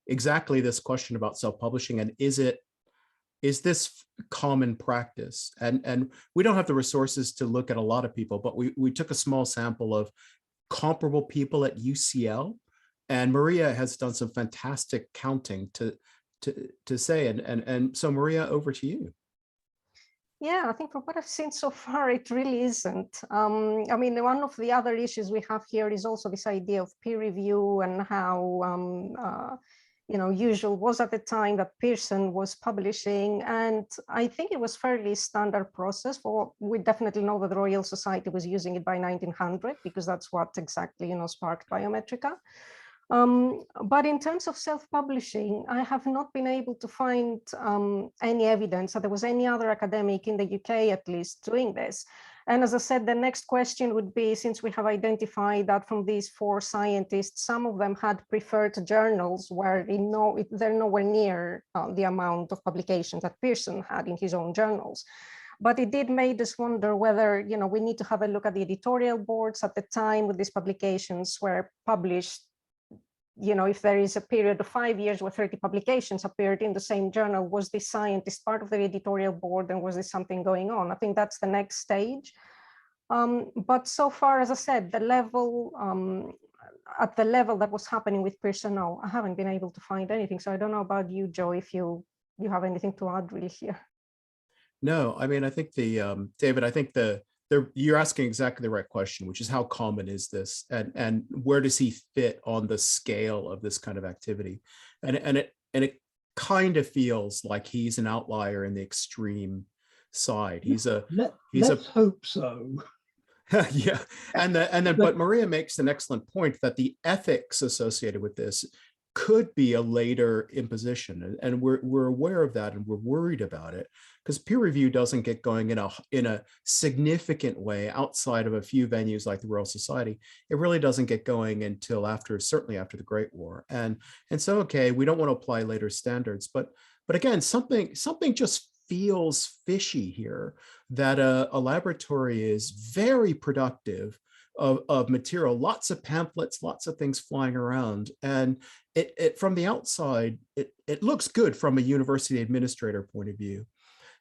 Speaker 2: exactly this question about self-publishing, and is this common practice? And we don't have the resources to look at a lot of people, but we took a small sample of comparable people at UCL And Maria has done some fantastic counting to say, and so Maria, over to you.
Speaker 3: Yeah, I think from what I've seen so far, it really isn't. I mean, one of the other issues we have here is also this idea of peer review and how, usual was at the time that Pearson was publishing. And I think it was fairly standard process for, we definitely know that the Royal Society was using it by 1900, because that's what exactly, sparked Biometrica. But in terms of self-publishing, I have not been able to find any evidence that there was any other academic in the UK, at least, doing this. And as I said, the next question would be, since we have identified that from these 4 scientists, some of them had preferred journals where they're nowhere near the amount of publications that Pearson had in his own journals. But it did make us wonder whether, we need to have a look at the editorial boards at the time when these publications were published. If there is a period of 5 years where 30 publications appeared in the same journal, was this scientist part of the editorial board, and was there something going on? I think that's the next stage. But so far, as I said, the level, at the level that was happening with Pearson, no, I haven't been able to find anything. So I don't know about you, Joe, if you have anything to add really here.
Speaker 2: No, I mean, I think David, I think you're asking exactly the right question, which is how common is this, and where does he fit on the scale of this kind of activity? And it kind of feels like he's an outlier in the extreme side. Let's
Speaker 4: hope so.
Speaker 2: Yeah, but Maria makes an excellent point that the ethics associated with this could be a later imposition, and we're aware of that, and we're worried about it, because peer review doesn't get going in a significant way outside of a few venues like the Royal Society. It really doesn't get going until certainly after the Great War, and so okay, we don't want to apply later standards, but again, something just feels fishy here, that a laboratory is very productive of material, lots of pamphlets, lots of things flying around, and it from the outside, it looks good from a university administrator point of view.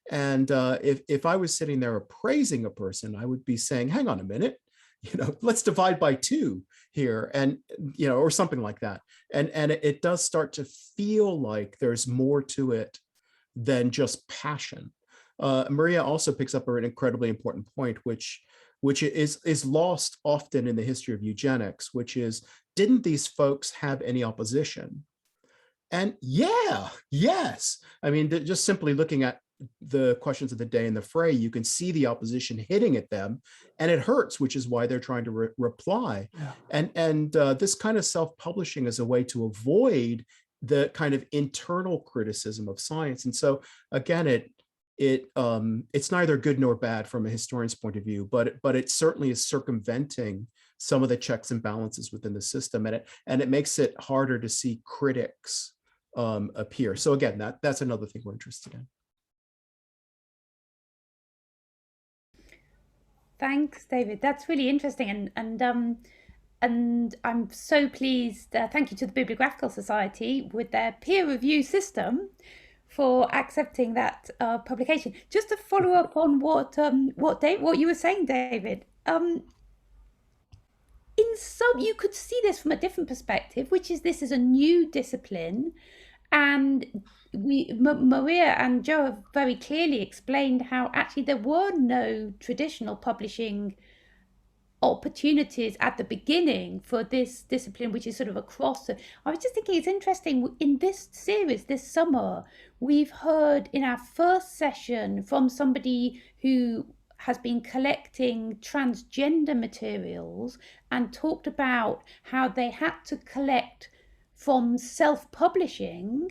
Speaker 2: And if I was sitting there appraising a person, I would be saying, hang on a minute, let's divide by 2 here, and or something like that. And it does start to feel like there's more to it than just passion. Maria also picks up an incredibly important point, which is lost often in the history of eugenics, which is, didn't these folks have any opposition? And yes. I mean, just simply looking at the questions of the day in the fray, you can see the opposition hitting at them, and it hurts, which is why they're trying to reply. Yeah. And this kind of self-publishing is a way to avoid the kind of internal criticism of science. And so again, it's neither good nor bad from a historian's point of view, but it certainly is circumventing some of the checks and balances within the system, and it makes it harder to see critics appear. So again, that's another thing we're interested in.
Speaker 1: Thanks, David. That's really interesting, and I'm so pleased. Thank you to the Bibliographical Society with their peer review system for accepting that publication. Just to follow up on what you were saying, David. In some, you could see this from a different perspective, which is this is a new discipline, and Maria and Joe have very clearly explained how actually there were no traditional publishing opportunities at the beginning for this discipline, which is sort of across. I was just thinking it's interesting, in this series this summer, we've heard in our first session from somebody who has been collecting transgender materials and talked about how they had to collect from self-publishing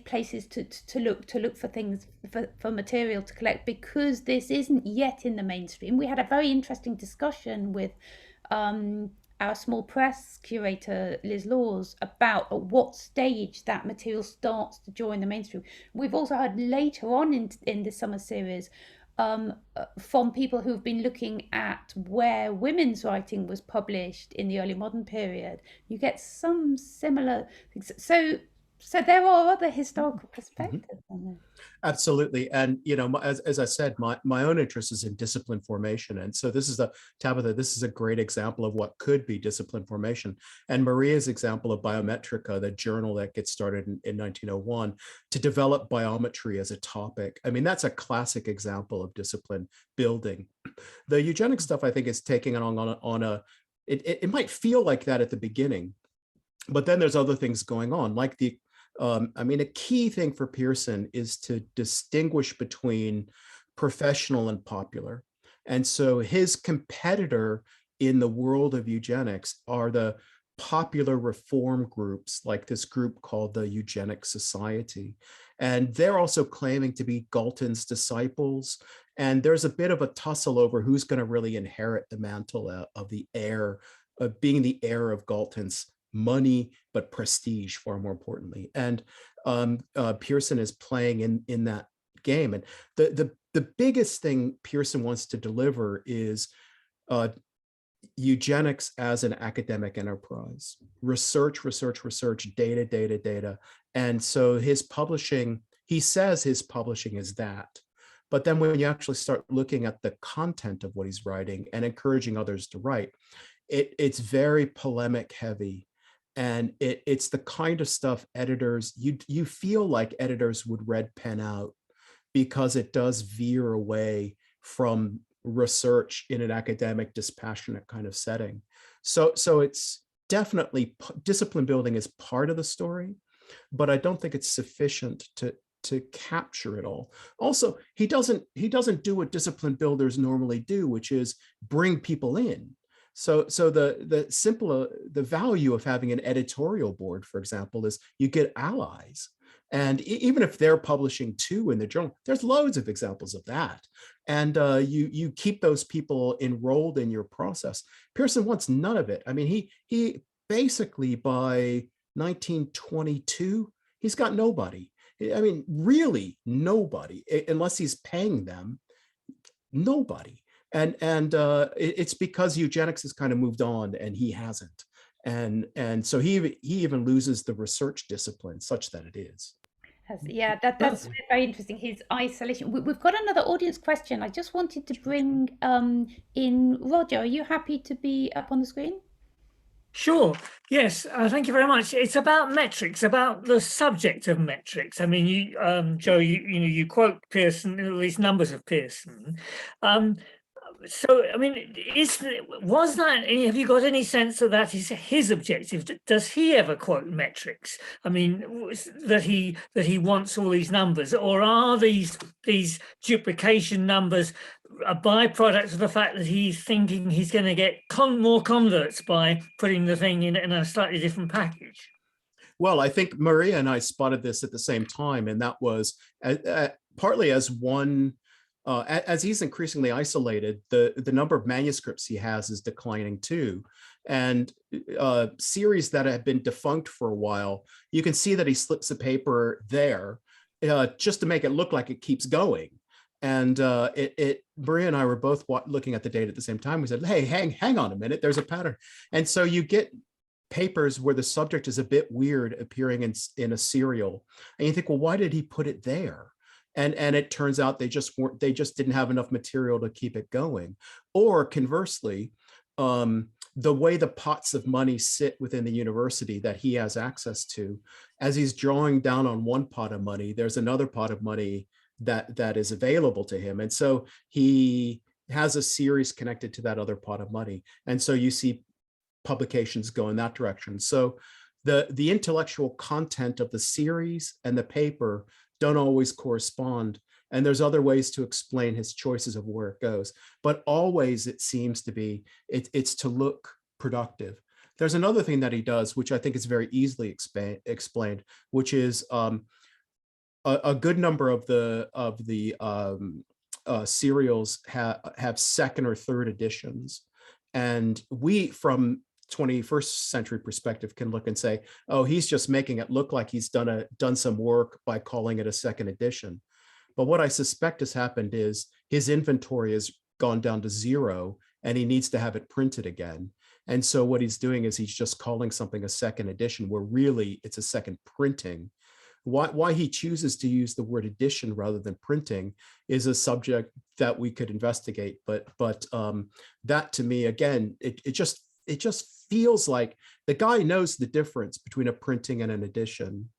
Speaker 1: places to look for things, for material to collect, because this isn't yet in the mainstream. We had a very interesting discussion with our small press curator Liz Laws about at what stage that material starts to join the mainstream. We've also heard later on in the summer series from people who've been looking at where women's writing was published in the early modern period. You get some similar things. So there are other historical perspectives on this.
Speaker 2: Absolutely. And, as I said, my own interest is in discipline formation. And so Tabitha, this is a great example of what could be discipline formation. And Maria's example of Biometrica, the journal that gets started in 1901 to develop biometry as a topic. I mean, that's a classic example of discipline building. The eugenics stuff, I think, is taking it on a, it might feel like that at the beginning, but then there's other things going on, like a key thing for Pearson is to distinguish between professional and popular. And so his competitor in the world of eugenics are the popular reform groups, like this group called the Eugenics Society. And they're also claiming to be Galton's disciples. And there's a bit of a tussle over who's going to really inherit the mantle of the heir, of being the heir of Galton's money, but prestige, far more importantly. And Pearson is playing in that game. And the biggest thing Pearson wants to deliver is eugenics as an academic enterprise, research, data. And so he says his publishing is that. But then when you actually start looking at the content of what he's writing and encouraging others to write, it's very polemic heavy. And it's the kind of stuff editors, you feel like editors would red pen out, because it does veer away from research in an academic, dispassionate kind of setting. So it's definitely, discipline building is part of the story, but I don't think it's sufficient to capture it all. Also, he doesn't do what discipline builders normally do, which is bring people in. So the value of having an editorial board, for example, is you get allies. And even if they're publishing too in the journal, there's loads of examples of that. And you keep those people enrolled in your process. Pearson wants none of it. I mean, he basically by 1922, he's got nobody. I mean, really nobody, unless he's paying them, nobody. And it's because eugenics has kind of moved on and he hasn't. And so he even loses the research discipline such that it is.
Speaker 1: Yeah, that's very interesting, his isolation. We've got another audience question. I just wanted to bring in Roger. Are you happy to be up on the screen?
Speaker 5: Sure. Yes. Thank you very much. It's about metrics, about the subject of metrics. I mean, you, Joe, you quote Pearson, these numbers of Pearson. So, I mean, was that? Have you got any sense that is his objective? Does he ever quote metrics? I mean, that he wants all these numbers, or are these duplication numbers a byproduct of the fact that he's thinking he's going to get more converts by putting the thing in a slightly different package?
Speaker 2: Well, I think Maria and I spotted this at the same time, and that was partly as one. As he's increasingly isolated, the number of manuscripts he has is declining too. And series that have been defunct for a while, you can see that he slips a paper there just to make it look like it keeps going. And Maria and I were both looking at the data at the same time. We said, hey, hang on a minute, there's a pattern. And so you get papers where the subject is a bit weird appearing in a serial. And you think, well, why did he put it there? And it turns out they just didn't have enough material to keep it going. Or conversely, the way the pots of money sit within the university that he has access to, as he's drawing down on one pot of money, there's another pot of money that is available to him. And so he has a series connected to that other pot of money. And so you see publications go in that direction. So the intellectual content of the series and the paper don't always correspond. And there's other ways to explain his choices of where it goes. But always it seems to be, it's to look productive. There's another thing that he does, which I think is very easily explained, which is a good number of the serials have second or third editions. And we, from 21st century perspective, can look and say, oh, he's just making it look like he's done some work by calling it a second edition. But what I suspect has happened is his inventory has gone down to 0 and he needs to have it printed again. And so what he's doing is he's just calling something a second edition, where really it's a second printing. Why he chooses to use the word edition rather than printing is a subject that we could investigate. But that, to me, again, it just feels like the guy knows the difference between a printing and an edition.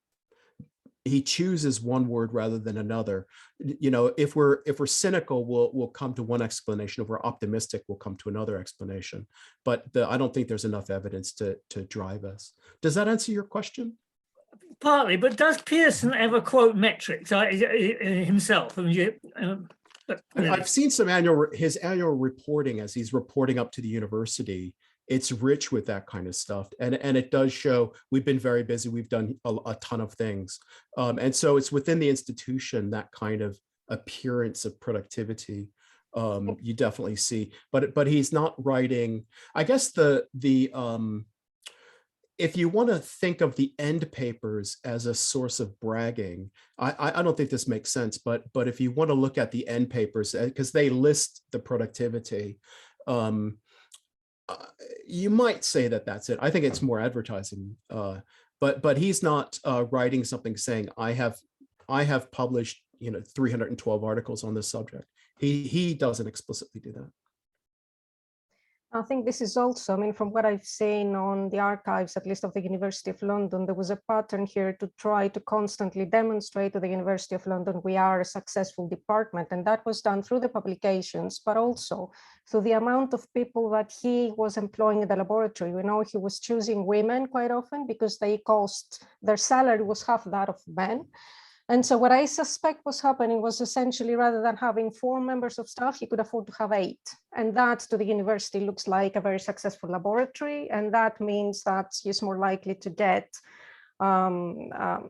Speaker 2: He chooses one word rather than another. You know, if we're cynical, we'll come to one explanation. If we're optimistic, we'll come to another explanation. But I don't think there's enough evidence to drive us. Does that answer your question?
Speaker 5: Partly, but does Pearson ever quote metrics himself?
Speaker 2: I've seen some his annual reporting as he's reporting up to the university. It's rich with that kind of stuff, and it does show we've been very busy. We've done a ton of things, and so it's within the institution, that kind of appearance of productivity you definitely see. But he's not writing. I guess if you want to think of the end papers as a source of bragging, I don't think this makes sense, but if you want to look at the end papers, because they list the productivity, you might say that that's it. I think it's more advertising, but he's not writing something saying I have published 312 articles on this subject. He doesn't explicitly do that.
Speaker 3: I think this is also, I mean, from what I've seen on the archives, at least of the University of London, there was a pattern here to try to constantly demonstrate to the University of London we are a successful department. And that was done through the publications, but also through the amount of people that he was employing in the laboratory. We know he was choosing women quite often because their salary was half that of men. And so what I suspect was happening was essentially, rather than having 4 members of staff, he could afford to have 8. And that to the university looks like a very successful laboratory. And that means that he's more likely to get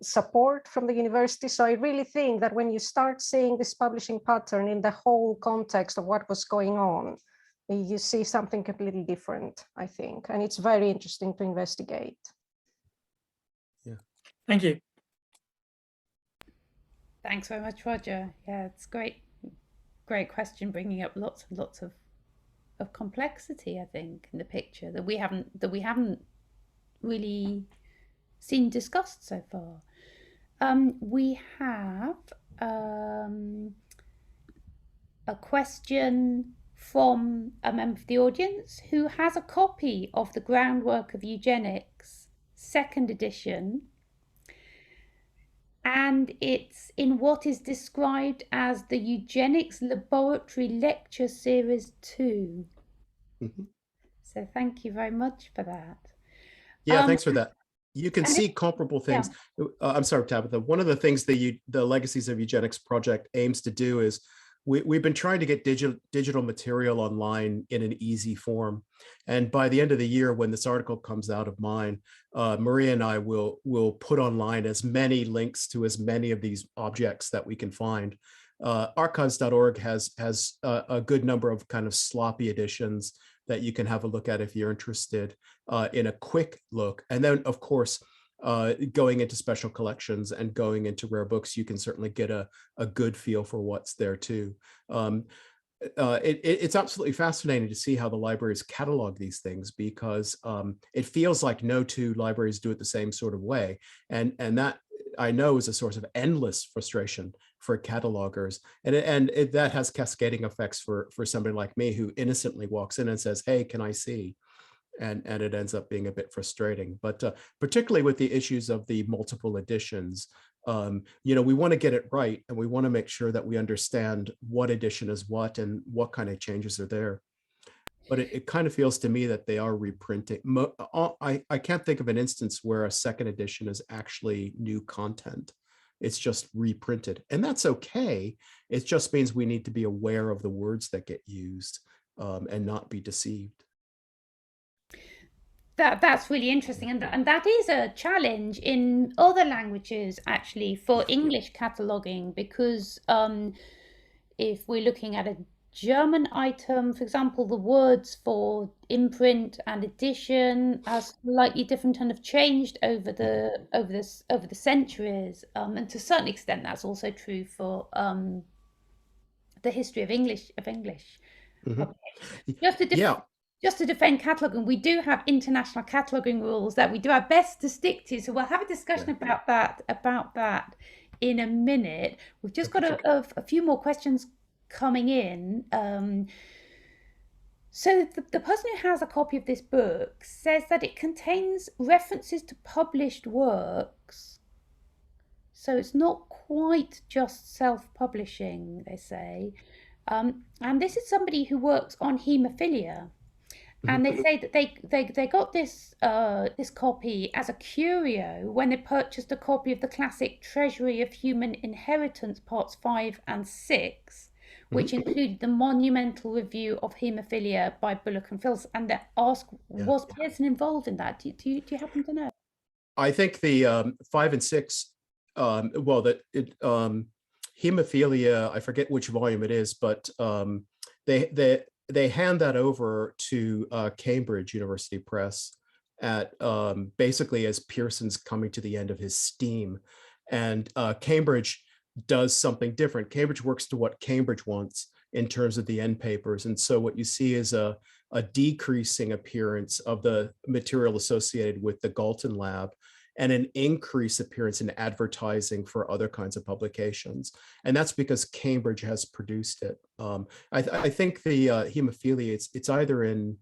Speaker 3: support from the university. So I really think that when you start seeing this publishing pattern in the whole context of what was going on, you see something completely different, I think. And it's very interesting to investigate.
Speaker 2: Yeah.
Speaker 5: Thank you.
Speaker 1: Thanks very much, Roger. Yeah, it's great question, bringing up lots and lots of complexity, I think, in the picture that we haven't really seen discussed so far. We have a question from a member of the audience who has a copy of The Groundwork of Eugenics, 2nd edition, and it's in what is described as the Eugenics Laboratory Lecture Series 2.
Speaker 2: Mm-hmm.
Speaker 1: So thank you very much for that.
Speaker 2: Yeah, thanks for that. You can see comparable things. Yeah. I'm sorry, Tabitha. One of the things the Legacies of Eugenics project aims to do is we've been trying to get digital material online in an easy form. And by the end of the year, when this article comes out of mine, Maria and I will put online as many links to as many of these objects that we can find. Archives.org has a good number of kind of sloppy editions that you can have a look at if you're interested in a quick look. And then, of course, going into special collections and going into rare books, you can certainly get a good feel for what's there too. It's absolutely fascinating to see how the libraries catalog these things, because it feels like no 2 libraries do it the same sort of way. And that, I know, is a source of endless frustration for catalogers. And that has cascading effects for somebody like me who innocently walks in and says, hey, can I see? And it ends up being a bit frustrating. But particularly with the issues of the multiple editions, we want to get it right, and we want to make sure that we understand what edition is what and what kind of changes are there. But it kind of feels to me that they are reprinting. I can't think of an instance where a 2nd edition is actually new content. It's just reprinted, and that's okay. It just means we need to be aware of the words that get used and not be deceived.
Speaker 1: That's really interesting, and that is a challenge in other languages actually for English cataloging, because if we're looking at a German item, for example, the words for imprint and edition are slightly different and have changed over the centuries, and to a certain extent that's also true for the history of English.
Speaker 2: Mm-hmm.
Speaker 1: Just just to defend cataloguing, we do have international cataloguing rules that we do our best to stick to. So we'll have a discussion about that in a minute. We've just got a few more questions coming in. So the person who has a copy of this book says that it contains references to published works. So it's not quite just self-publishing, they say. And this is somebody who works on haemophilia. And they say that they got this this copy as a curio when they purchased a copy of the classic Treasury of Human Inheritance, parts 5 and 6, which included the monumental review of haemophilia by Bullock and Phillips. And they ask, was Pearson involved in that? Do you happen to know?
Speaker 2: I think the 5 and 6, hemophilia, I forget which volume it is, but they hand that over to Cambridge University Press at basically as Pearson's coming to the end of his steam. And Cambridge does something different. Cambridge works to what Cambridge wants in terms of the end papers. And so what you see is a decreasing appearance of the material associated with the Galton Lab and an increased appearance in advertising for other kinds of publications. And that's because Cambridge has produced it. I think the haemophilia, it's either in,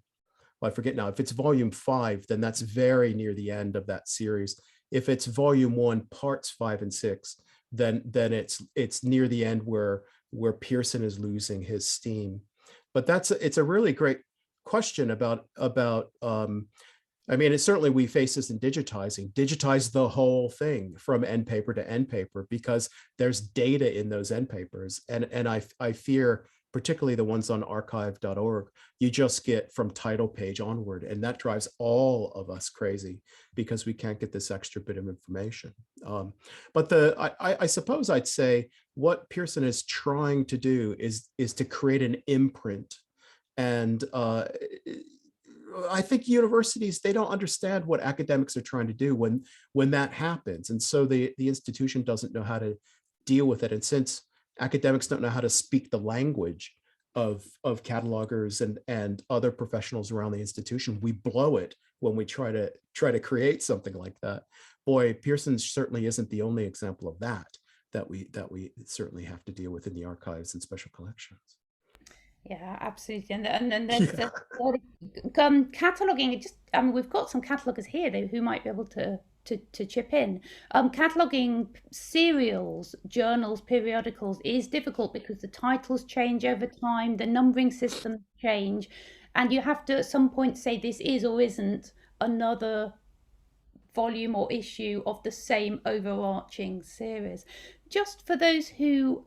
Speaker 2: well, I forget now, if it's volume 5, then that's very near the end of that series. If it's volume 1, parts 5 and 6, then it's near the end where Pearson is losing his steam. But it's a really great question about I mean, it's certainly we face this in digitize the whole thing from end paper to end paper, because there's data in those end papers. And I fear, particularly the ones on archive.org, you just get from title page onward. And that drives all of us crazy because we can't get this extra bit of information. But I suppose I'd say what Pearson is trying to do is to create an imprint. And I think universities, they don't understand what academics are trying to do when that happens. And so the institution doesn't know how to deal with it. And since academics don't know how to speak the language of catalogers and other professionals around the institution, we blow it when we try to create something like that. Boy, Pearson certainly isn't the only example of that we certainly have to deal with in the archives and special collections.
Speaker 1: Yeah, absolutely. And there's cataloging. I mean, we've got some catalogers here who might be able to chip in. Cataloging serials, journals, periodicals is difficult because the titles change over time, the numbering systems change, and you have to at some point say this is or isn't another volume or issue of the same overarching series. Just for those who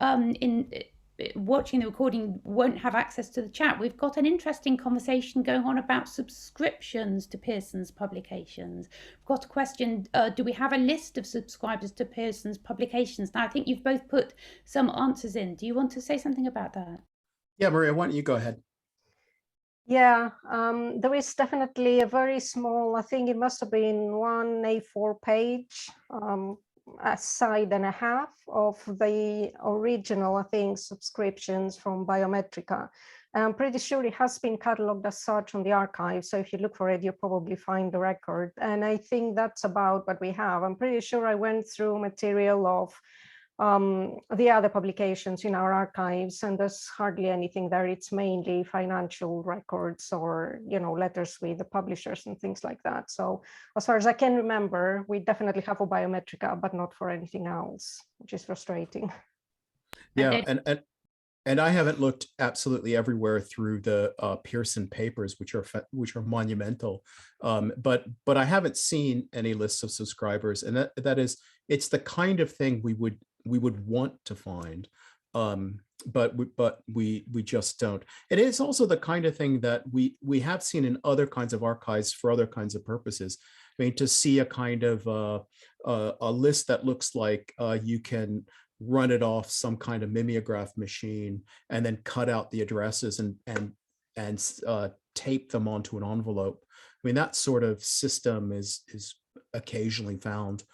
Speaker 1: watching the recording won't have access to the chat, we've got an interesting conversation going on about subscriptions to Pearson's publications. We've got a question, do we have a list of subscribers to Pearson's publications? Now, I think you've both put some answers in. Do you want to say something about that?
Speaker 2: Yeah, Maria, why don't you go ahead?
Speaker 3: Yeah, there is definitely a very small, I think it must have been one A4 page, a side and a half of the original, I think, subscriptions from Biometrica. And I'm pretty sure it has been catalogued as such on the archive. So if you look for it, you'll probably find the record. And I think that's about what we have. I'm pretty sure I went through material of the other publications in our archives, and there's hardly anything there. It's mainly financial records or, you know, letters with the publishers and things like that. So as far as I can remember, we definitely have a Biometrica, but not for anything else, which is frustrating.
Speaker 2: Yeah, and I haven't looked absolutely everywhere through the Pearson papers, which are monumental, but I haven't seen any lists of subscribers, and that is, it's the kind of thing we would want to find, but we just don't. It is also the kind of thing that we have seen in other kinds of archives for other kinds of purposes. I mean, to see a kind of a list that looks like you can run it off some kind of mimeograph machine and then cut out the addresses and tape them onto an envelope. I mean, that sort of system is occasionally found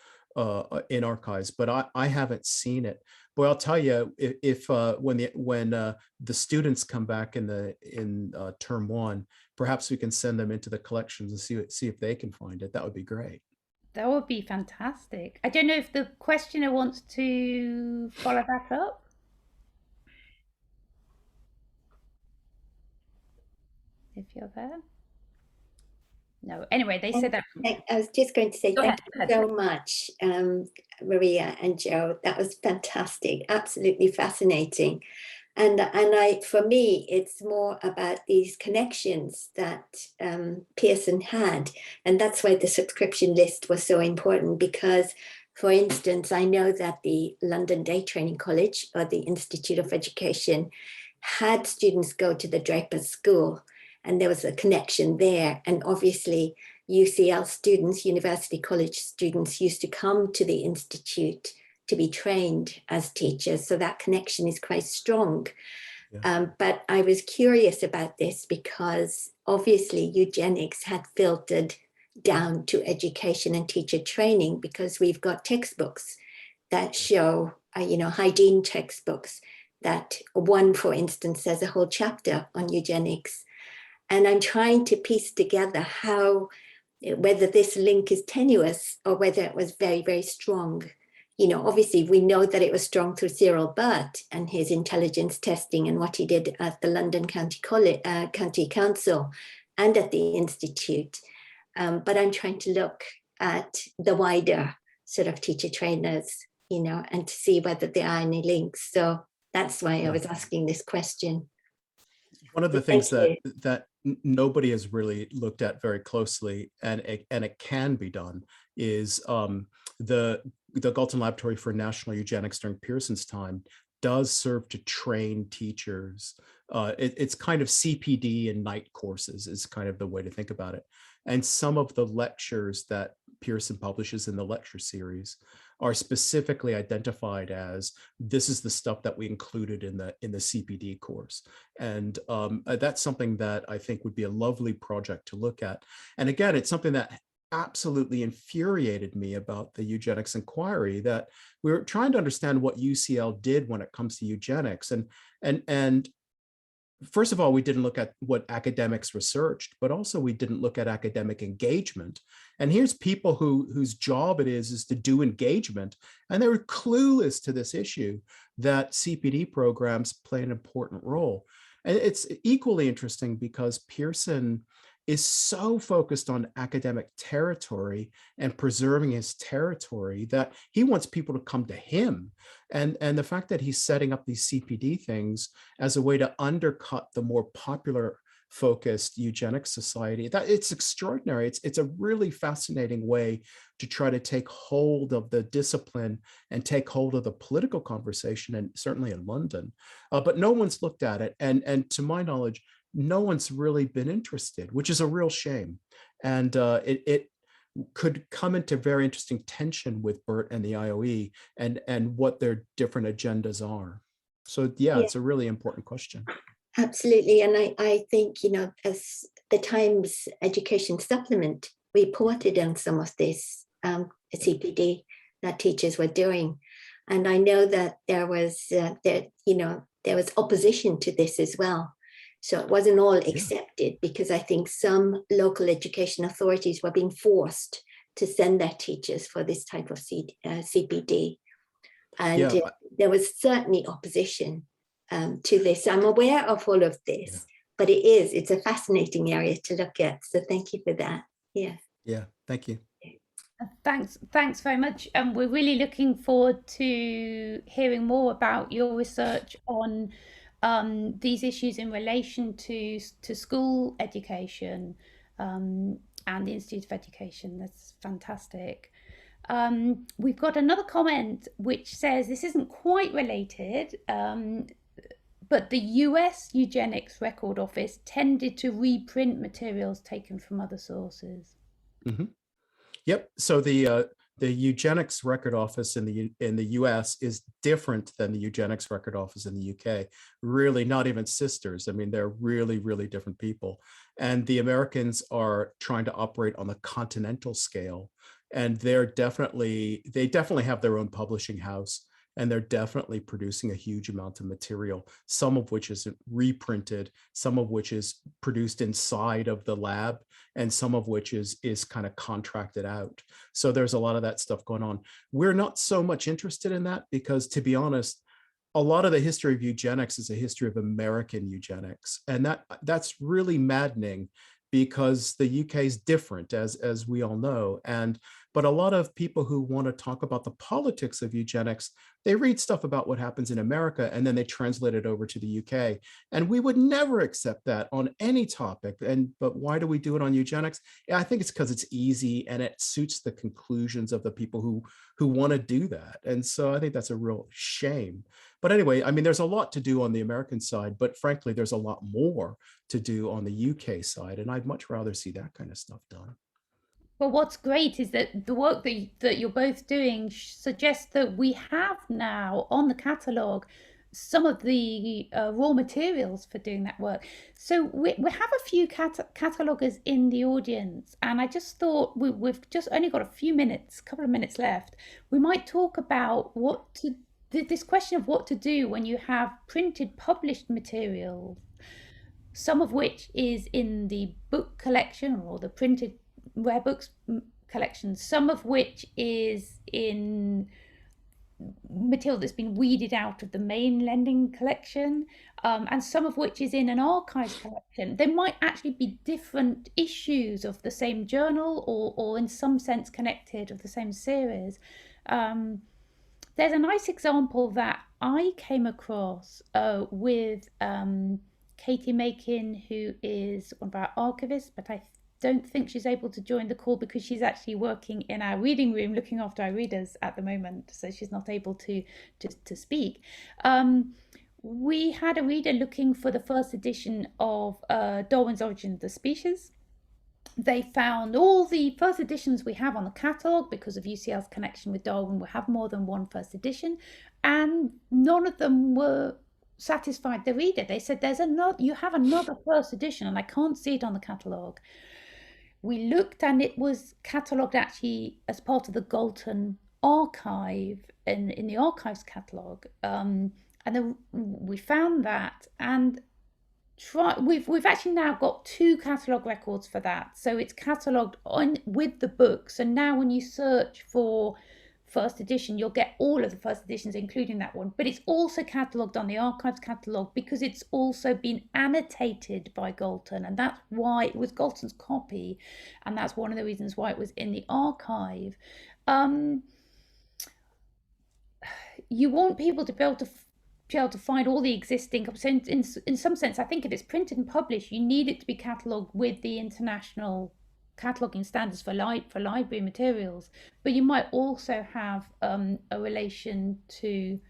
Speaker 2: in archives, but I haven't seen it. boy, I'll tell you, if when the students come back in term 1, perhaps we can send them into the collections and see if they can find it. That would be great.
Speaker 1: That would be fantastic. I don't know if the questioner wants to follow that up. If you're there. No, anyway, they said that.
Speaker 6: I was just going to say
Speaker 1: Go
Speaker 6: thank
Speaker 1: ahead.
Speaker 6: you so much, Maria and Joe. That was fantastic, absolutely fascinating. And for me, it's more about these connections that Pearson had. And that's why the subscription list was so important, because, for instance, I know that the London Day Training College, or the Institute of Education, had students go to the Draper School, and there was a connection there. And obviously, UCL students, University College students, used to come to the Institute to be trained as teachers. So that connection is quite strong. Yeah. But I was curious about this because obviously eugenics had filtered down to education and teacher training, because we've got textbooks that show, hygiene textbooks, that one, for instance, has a whole chapter on eugenics. And I'm trying to piece together whether this link is tenuous or whether it was very, very strong. Obviously we know that it was strong through Cyril Burt and his intelligence testing and what he did at the London County Council and at the Institute. But I'm trying to look at the wider sort of teacher trainers, and to see whether there are any links. So that's why I was asking this question.
Speaker 2: One of the things that nobody has really looked at very closely, and it can be done, is the Galton Laboratory for National Eugenics during Pearson's time does serve to train teachers. It's kind of CPD and night courses is kind of the way to think about it. And some of the lectures that Pearson publishes in the lecture series are specifically identified as, this is the stuff that we included in the CPD course. And that's something that I think would be a lovely project to look at. And again, it's something that absolutely infuriated me about the eugenics inquiry, that we were trying to understand what UCL did when it comes to eugenics. And first of all, we didn't look at what academics researched, but also we didn't look at academic engagement. And here's people whose job it is to do engagement, and they were clueless to this issue, that CPD programs play an important role. And it's equally interesting because Pearson is so focused on academic territory and preserving his territory that he wants people to come to him. And the fact that he's setting up these CPD things as a way to undercut the more popular focused eugenics society, that it's extraordinary. It's a really fascinating way to try to take hold of the discipline and take hold of the political conversation, and certainly in London. But no one's looked at it. And to my knowledge, no one's really been interested, which is a real shame. And it could come into very interesting tension with Burt and the IOE and what their different agendas are. So yeah, it's a really important question.
Speaker 6: Absolutely. And I think, as the Times Education Supplement reported on some of this CPD that teachers were doing. And I know that there was opposition to this as well. So it wasn't all accepted, because I think some local education authorities were being forced to send their teachers for this type of CPD. And there was certainly opposition to this. I'm aware of all of this, but it's a fascinating area to look at. So thank you for that. Yeah,
Speaker 2: thank you.
Speaker 1: Thanks very much. And we're really looking forward to hearing more about your research on these issues in relation to school education and the Institute of Education. That's fantastic. We've got another comment which says, this isn't quite related, but the US Eugenics Record Office tended to reprint materials taken from other sources.
Speaker 2: Mm-hmm. Yep. So the Eugenics Record Office in the US is different than the Eugenics Record Office in the UK. Really, not even sisters. I mean, they're really, really different people. And the Americans are trying to operate on the continental scale. And they definitely have their own publishing house. and they're definitely producing a huge amount of material, some of which is reprinted, some of which is produced inside of the lab, and some of which is kind of contracted out. So there's a lot of that stuff going on. We're not so much interested in that because, to be honest, a lot of the history of eugenics is a history of American eugenics, and that's really maddening because the UK is different, as we all know. But a lot of people who want to talk about the politics of eugenics, they read stuff about what happens in America and then they translate it over to the UK. And we would never accept that on any topic. But why do we do it on eugenics? Yeah, I think it's because it's easy and it suits the conclusions of the people who want to do that. And so I think that's a real shame. But anyway, I mean, there's a lot to do on the American side, but frankly, there's a lot more to do on the UK side. And I'd much rather see that kind of stuff done.
Speaker 1: Well, what's great is that the work that you're both doing suggests that we have now on the catalogue some of the raw materials for doing that work. So we have a few cataloguers in the audience, and I just thought we've just only got a couple of minutes left. We might talk about this question of what to do when you have printed, published material, some of which is in the book collection or the printed rare books collection, some of which is in material that's been weeded out of the main lending collection, and some of which is in an archive collection. There might actually be different issues of the same journal or in some sense connected, of the same series. There's a nice example that I came across with Katie Makin, who is one of our archivists, but I don't think she's able to join the call because she's actually working in our reading room looking after our readers at the moment, so she's not able to speak. We had a reader looking for the first edition of Darwin's Origin of the Species. They found all the first editions we have on the catalogue because of UCL's connection with Darwin. We have more than one first edition, and none of them were satisfied the reader. They said, you have another first edition and I can't see it on the catalogue. We looked and it was catalogued actually as part of the Galton archive in the archives catalogue, and then we found that, and we've actually now got 2 catalogue records for that. So it's catalogued on with the book. So now when you search for first edition, you'll get all of the first editions, including that one. But it's also catalogued on the archives catalogue because it's also been annotated by Galton, and that's why it was Galton's copy, and that's one of the reasons why it was in the archive. You want people to be able to find all the existing. In some sense, I think if it's printed and published, you need it to be catalogued with the international cataloguing standards for library materials, but you might also have a relation to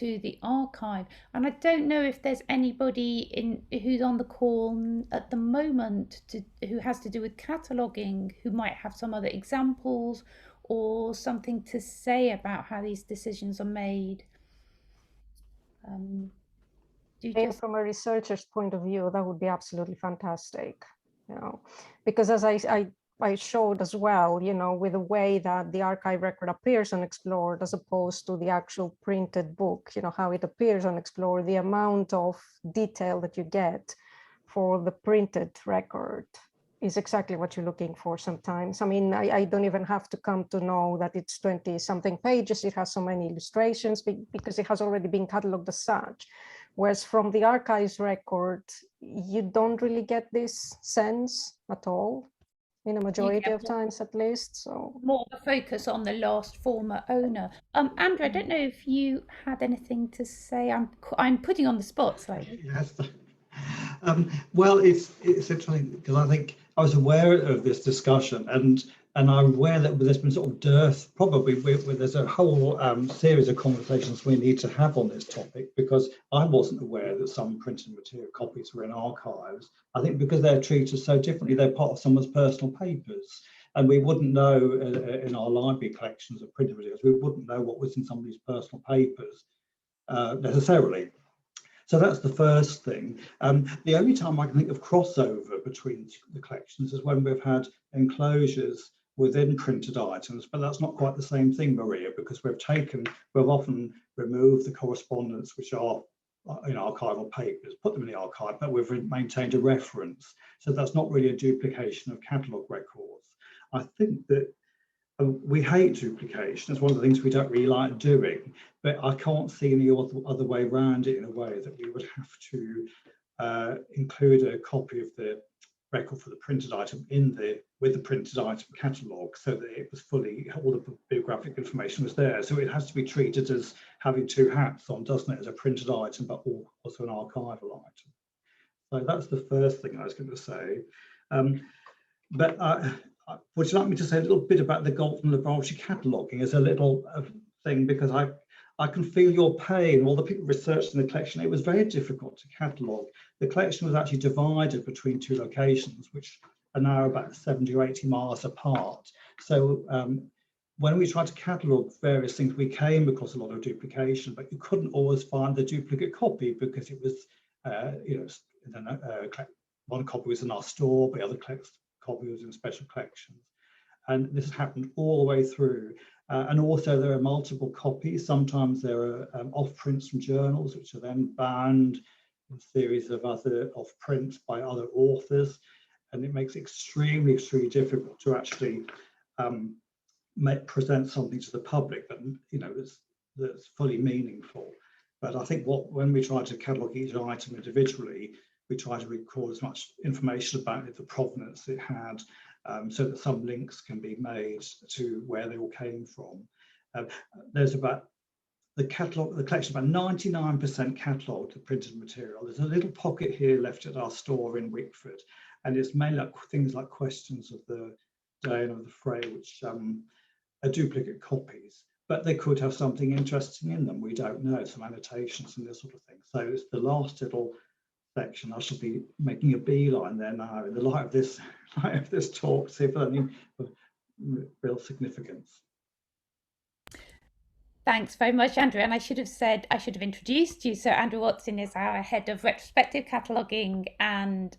Speaker 1: the archive. And I don't know if there's anybody who's on the call at the moment who has to do with cataloguing who might have some other examples or something to say about how these decisions are made.
Speaker 3: From a researcher's point of view, that would be absolutely fantastic, because as I showed as well, with the way that the archive record appears on Explored as opposed to the actual printed book, how it appears on Explored, the amount of detail that you get for the printed record is exactly what you're looking for sometimes. I mean, I don't even have to come to know that it's 20-something pages. It has so many illustrations because it has already been catalogued as such. Whereas from the archives record, you don't really get this sense at all, in a majority of times at least. So
Speaker 1: more of a focus on the last former owner. Andrew, I don't know if you had anything to say. I'm putting on the spot slightly.
Speaker 7: Yes. Well, it's interesting because I think I was aware of this discussion, and I'm aware that there's been sort of dearth, probably there's a whole series of conversations we need to have on this topic, because I wasn't aware that some printed material copies were in archives. I think because they're treated so differently, they're part of someone's personal papers, and we wouldn't know in our library collections of printed materials, we wouldn't know what was in somebody's personal papers necessarily. So that's the first thing. The only time I can think of crossover between the collections is when we've had enclosures within printed items, but that's not quite the same thing, Maria, because we've often removed the correspondence which are in archival papers, put them in the archive, but we've maintained a reference. So that's not really a duplication of catalogue records. I think that we hate duplication. It's one of the things we don't really like doing, but I can't see any other way around it in a way that we would have to include a copy of the record for the printed item with the printed item catalogue, so that it was fully, all the bibliographic information was there. So it has to be treated as having two hats on, doesn't it, as a printed item, but also an archival item. So that's the first thing I was going to say. Would you like me to say a little bit about the Galton Laboratory cataloguing as a little thing, because I can feel your pain. All the people researching the collection, it was very difficult to catalogue. The collection was actually divided between two locations, which are now about 70 or 80 miles apart. So when we tried to catalogue various things, we came across a lot of duplication, but you couldn't always find the duplicate copy because it was, one copy was in our store, but the other copy was in special collections. And this has happened all the way through. And also there are multiple copies. Sometimes there are off-prints from journals, which are then bound in a series of other off-prints by other authors. And it makes it extremely, extremely difficult to actually present something to the public that, that's fully meaningful. But I think when we try to catalogue each item individually, we try to record as much information about it, the provenance it had, so that some links can be made to where they all came from. There's about the collection, about 99% catalogued, the printed material. There's a little pocket here left at our store in Wickford, and it's mainly like things like questions of the day and of the fray, which are duplicate copies, but they could have something interesting in them. We don't know, some annotations and this sort of thing. So it's the last little section. I shall be making a beeline there now in the light of this talk, see if there's any real significance.
Speaker 1: Thanks very much, Andrew. And I should have introduced you. So Andrew Watson is our head of retrospective cataloguing and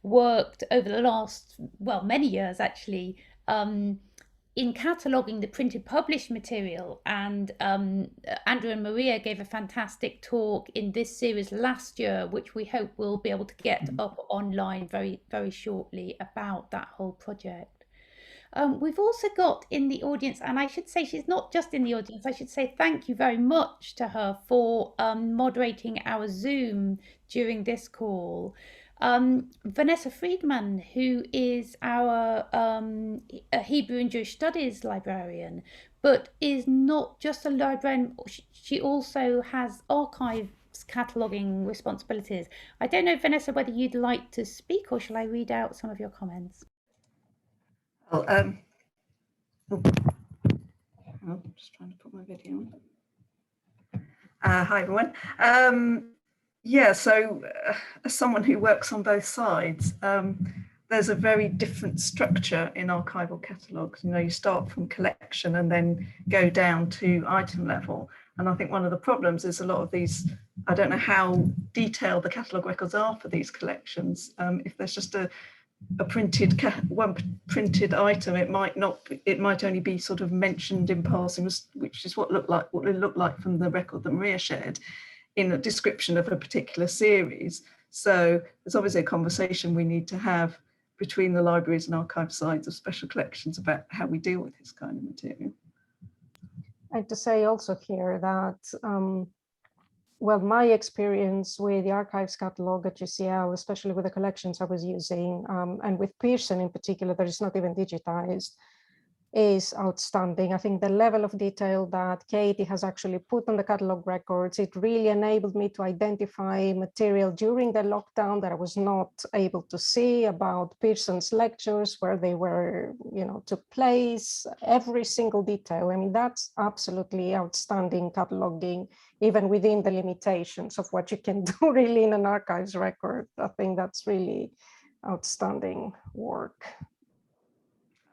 Speaker 1: worked over the last, many years actually, in cataloguing the printed published material. And Andrew and Maria gave a fantastic talk in this series last year, which we hope we'll be able to get up online very, very shortly, about that whole project. We've also got in the audience, and I should say she's not just in the audience, I should say thank you very much to her for moderating our Zoom during this call. Vanessa Friedman, who is our Hebrew and Jewish Studies librarian, but is not just a librarian, she also has archives cataloguing responsibilities. I don't know, Vanessa, whether you'd like to speak, or shall I read out some of your comments?
Speaker 8: Well, I'm just trying to put my video on. Hi, everyone. Yeah, so as someone who works on both sides, there's a very different structure in archival catalogues. You start from collection and then go down to item level. And I think one of the problems is a lot of these, I don't know how detailed the catalogue records are for these collections. If there's just one printed item, it might only be sort of mentioned in passing, which is what it looked like from the record that Maria shared, in a description of a particular series. So there's obviously a conversation we need to have between the libraries and archive sides of special collections about how we deal with this kind of material.
Speaker 3: I have to say also here that my experience with the archives catalog at UCL, especially with the collections I was using, and with Pearson in particular, that is not even digitized, is outstanding. I think the level of detail that Katie has actually put on the catalog records, it really enabled me to identify material during the lockdown that I was not able to see, about Pearson's lectures, where they were, took place, every single detail. I mean, that's absolutely outstanding cataloging, even within the limitations of what you can do really in an archives record. I think that's really outstanding work.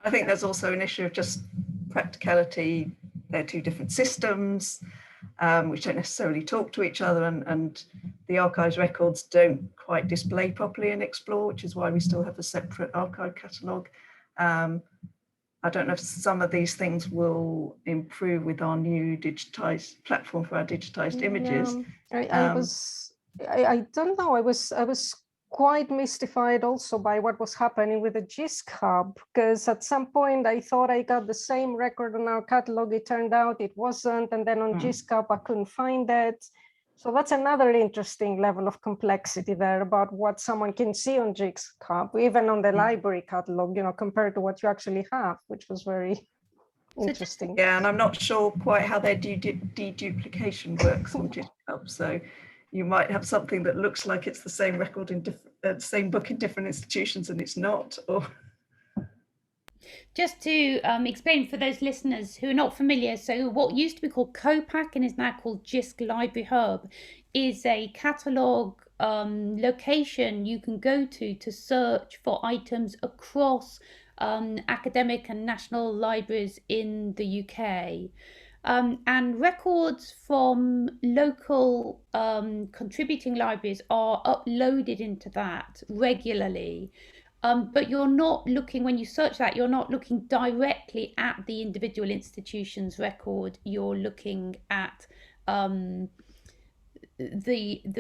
Speaker 8: I think there's also an issue of just practicality. They're two different systems which don't necessarily talk to each other, and the archives records don't quite display properly in Explore, which is why we still have a separate archive catalogue. I don't know if some of these things will improve with our new digitized platform for our digitized images.
Speaker 3: I don't know. I was quite mystified also by what was happening with the GISC hub, because at some point I thought I got the same record on our catalog. It turned out it wasn't, and then on GISC hub I couldn't find it. So that's another interesting level of complexity there about what someone can see on GISC hub, even on the library catalog, compared to what you actually have, which was very interesting.
Speaker 8: Yeah, and I'm not sure quite how their deduplication works on GISC hub. So you might have something that looks like it's the same record in same book in different institutions, and it's not. Or
Speaker 1: just to explain for those listeners who are not familiar, so what used to be called COPAC and is now called GISC Library Hub is a catalogue location you can go to search for items across academic and national libraries in the UK. And records from local contributing libraries are uploaded into that regularly. But you're not looking, when you search that, you're not looking directly at the individual institution's record. You're looking at the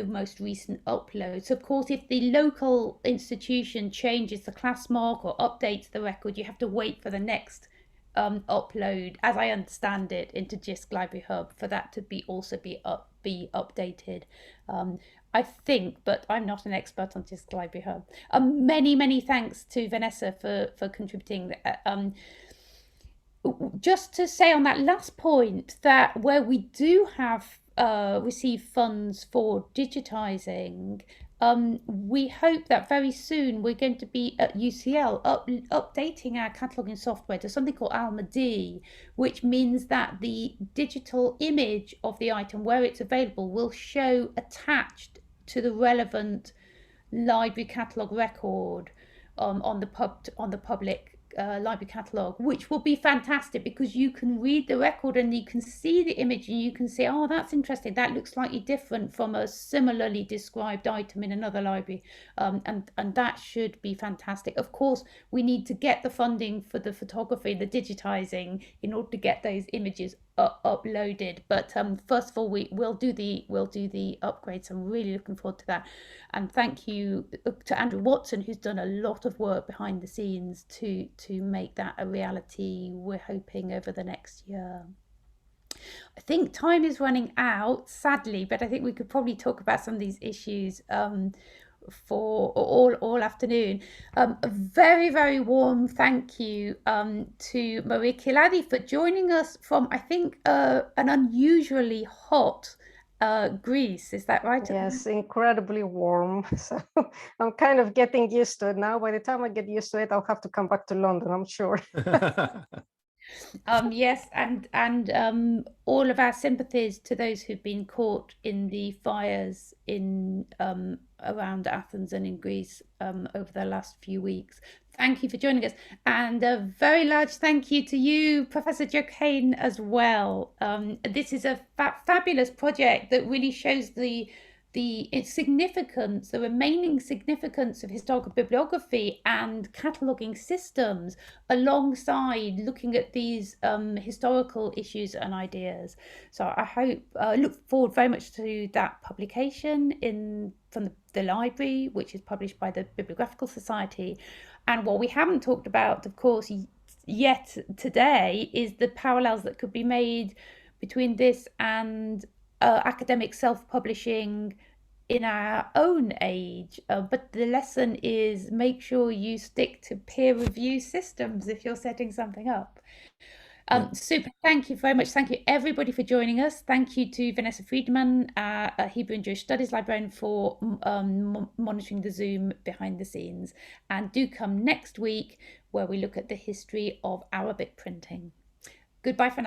Speaker 1: most recent upload. So of course, if the local institution changes the class mark or updates the record, you have to wait for the next upload, as I understand it, into GISC Library Hub for that to be updated. I think, but I'm not an expert on GISC Library Hub. Many thanks to Vanessa for contributing. Just to say on that last point that where we do have receive funds for digitizing, we hope that very soon we're going to be at UCL updating our cataloguing software to something called Alma-D, which means that the digital image of the item where it's available will show attached to the relevant library catalogue record on the public library catalogue, which will be fantastic because you can read the record and you can see the image and you can say, oh, that's interesting, that looks slightly different from a similarly described item in another library, and that should be fantastic. Of course, we need to get the funding for the photography, the digitizing, in order to get those images uploaded. But first of all, we'll do the upgrades. I'm really looking forward to that, and thank you to Andrew Watson, who's done a lot of work behind the scenes to make that a reality. We're hoping over the next year. I think time is running out, sadly, but I think we could probably talk about some of these issues for all afternoon. A very warm thank you to Maria Kiladi for joining us from, I think, an unusually hot Greece. Is that right?
Speaker 3: Yes, incredibly warm. So I'm kind of getting used to it now. By the time I get used to it, I'll have to come back to London, I'm sure.
Speaker 1: Yes, and all of our sympathies to those who've been caught in the fires in around Athens and in Greece over the last few weeks. Thank you for joining us, and a very large thank you to you, Professor Joe Cain, as well. This is a fabulous project that really shows its significance, the remaining significance of historical bibliography and cataloguing systems, alongside looking at these historical issues and ideas. So I look forward very much to that publication from the library, which is published by the Bibliographical Society. And what we haven't talked about, of course, yet today is the parallels that could be made between this and academic self-publishing in our own age. But the lesson is make sure you stick to peer review systems if you're setting something up. Super. Thank you very much. Thank you everybody for joining us. Thank you to Vanessa Friedman, a Hebrew and Jewish Studies librarian, for monitoring the Zoom behind the scenes. And do come next week where we look at the history of Arabic printing. Goodbye for now.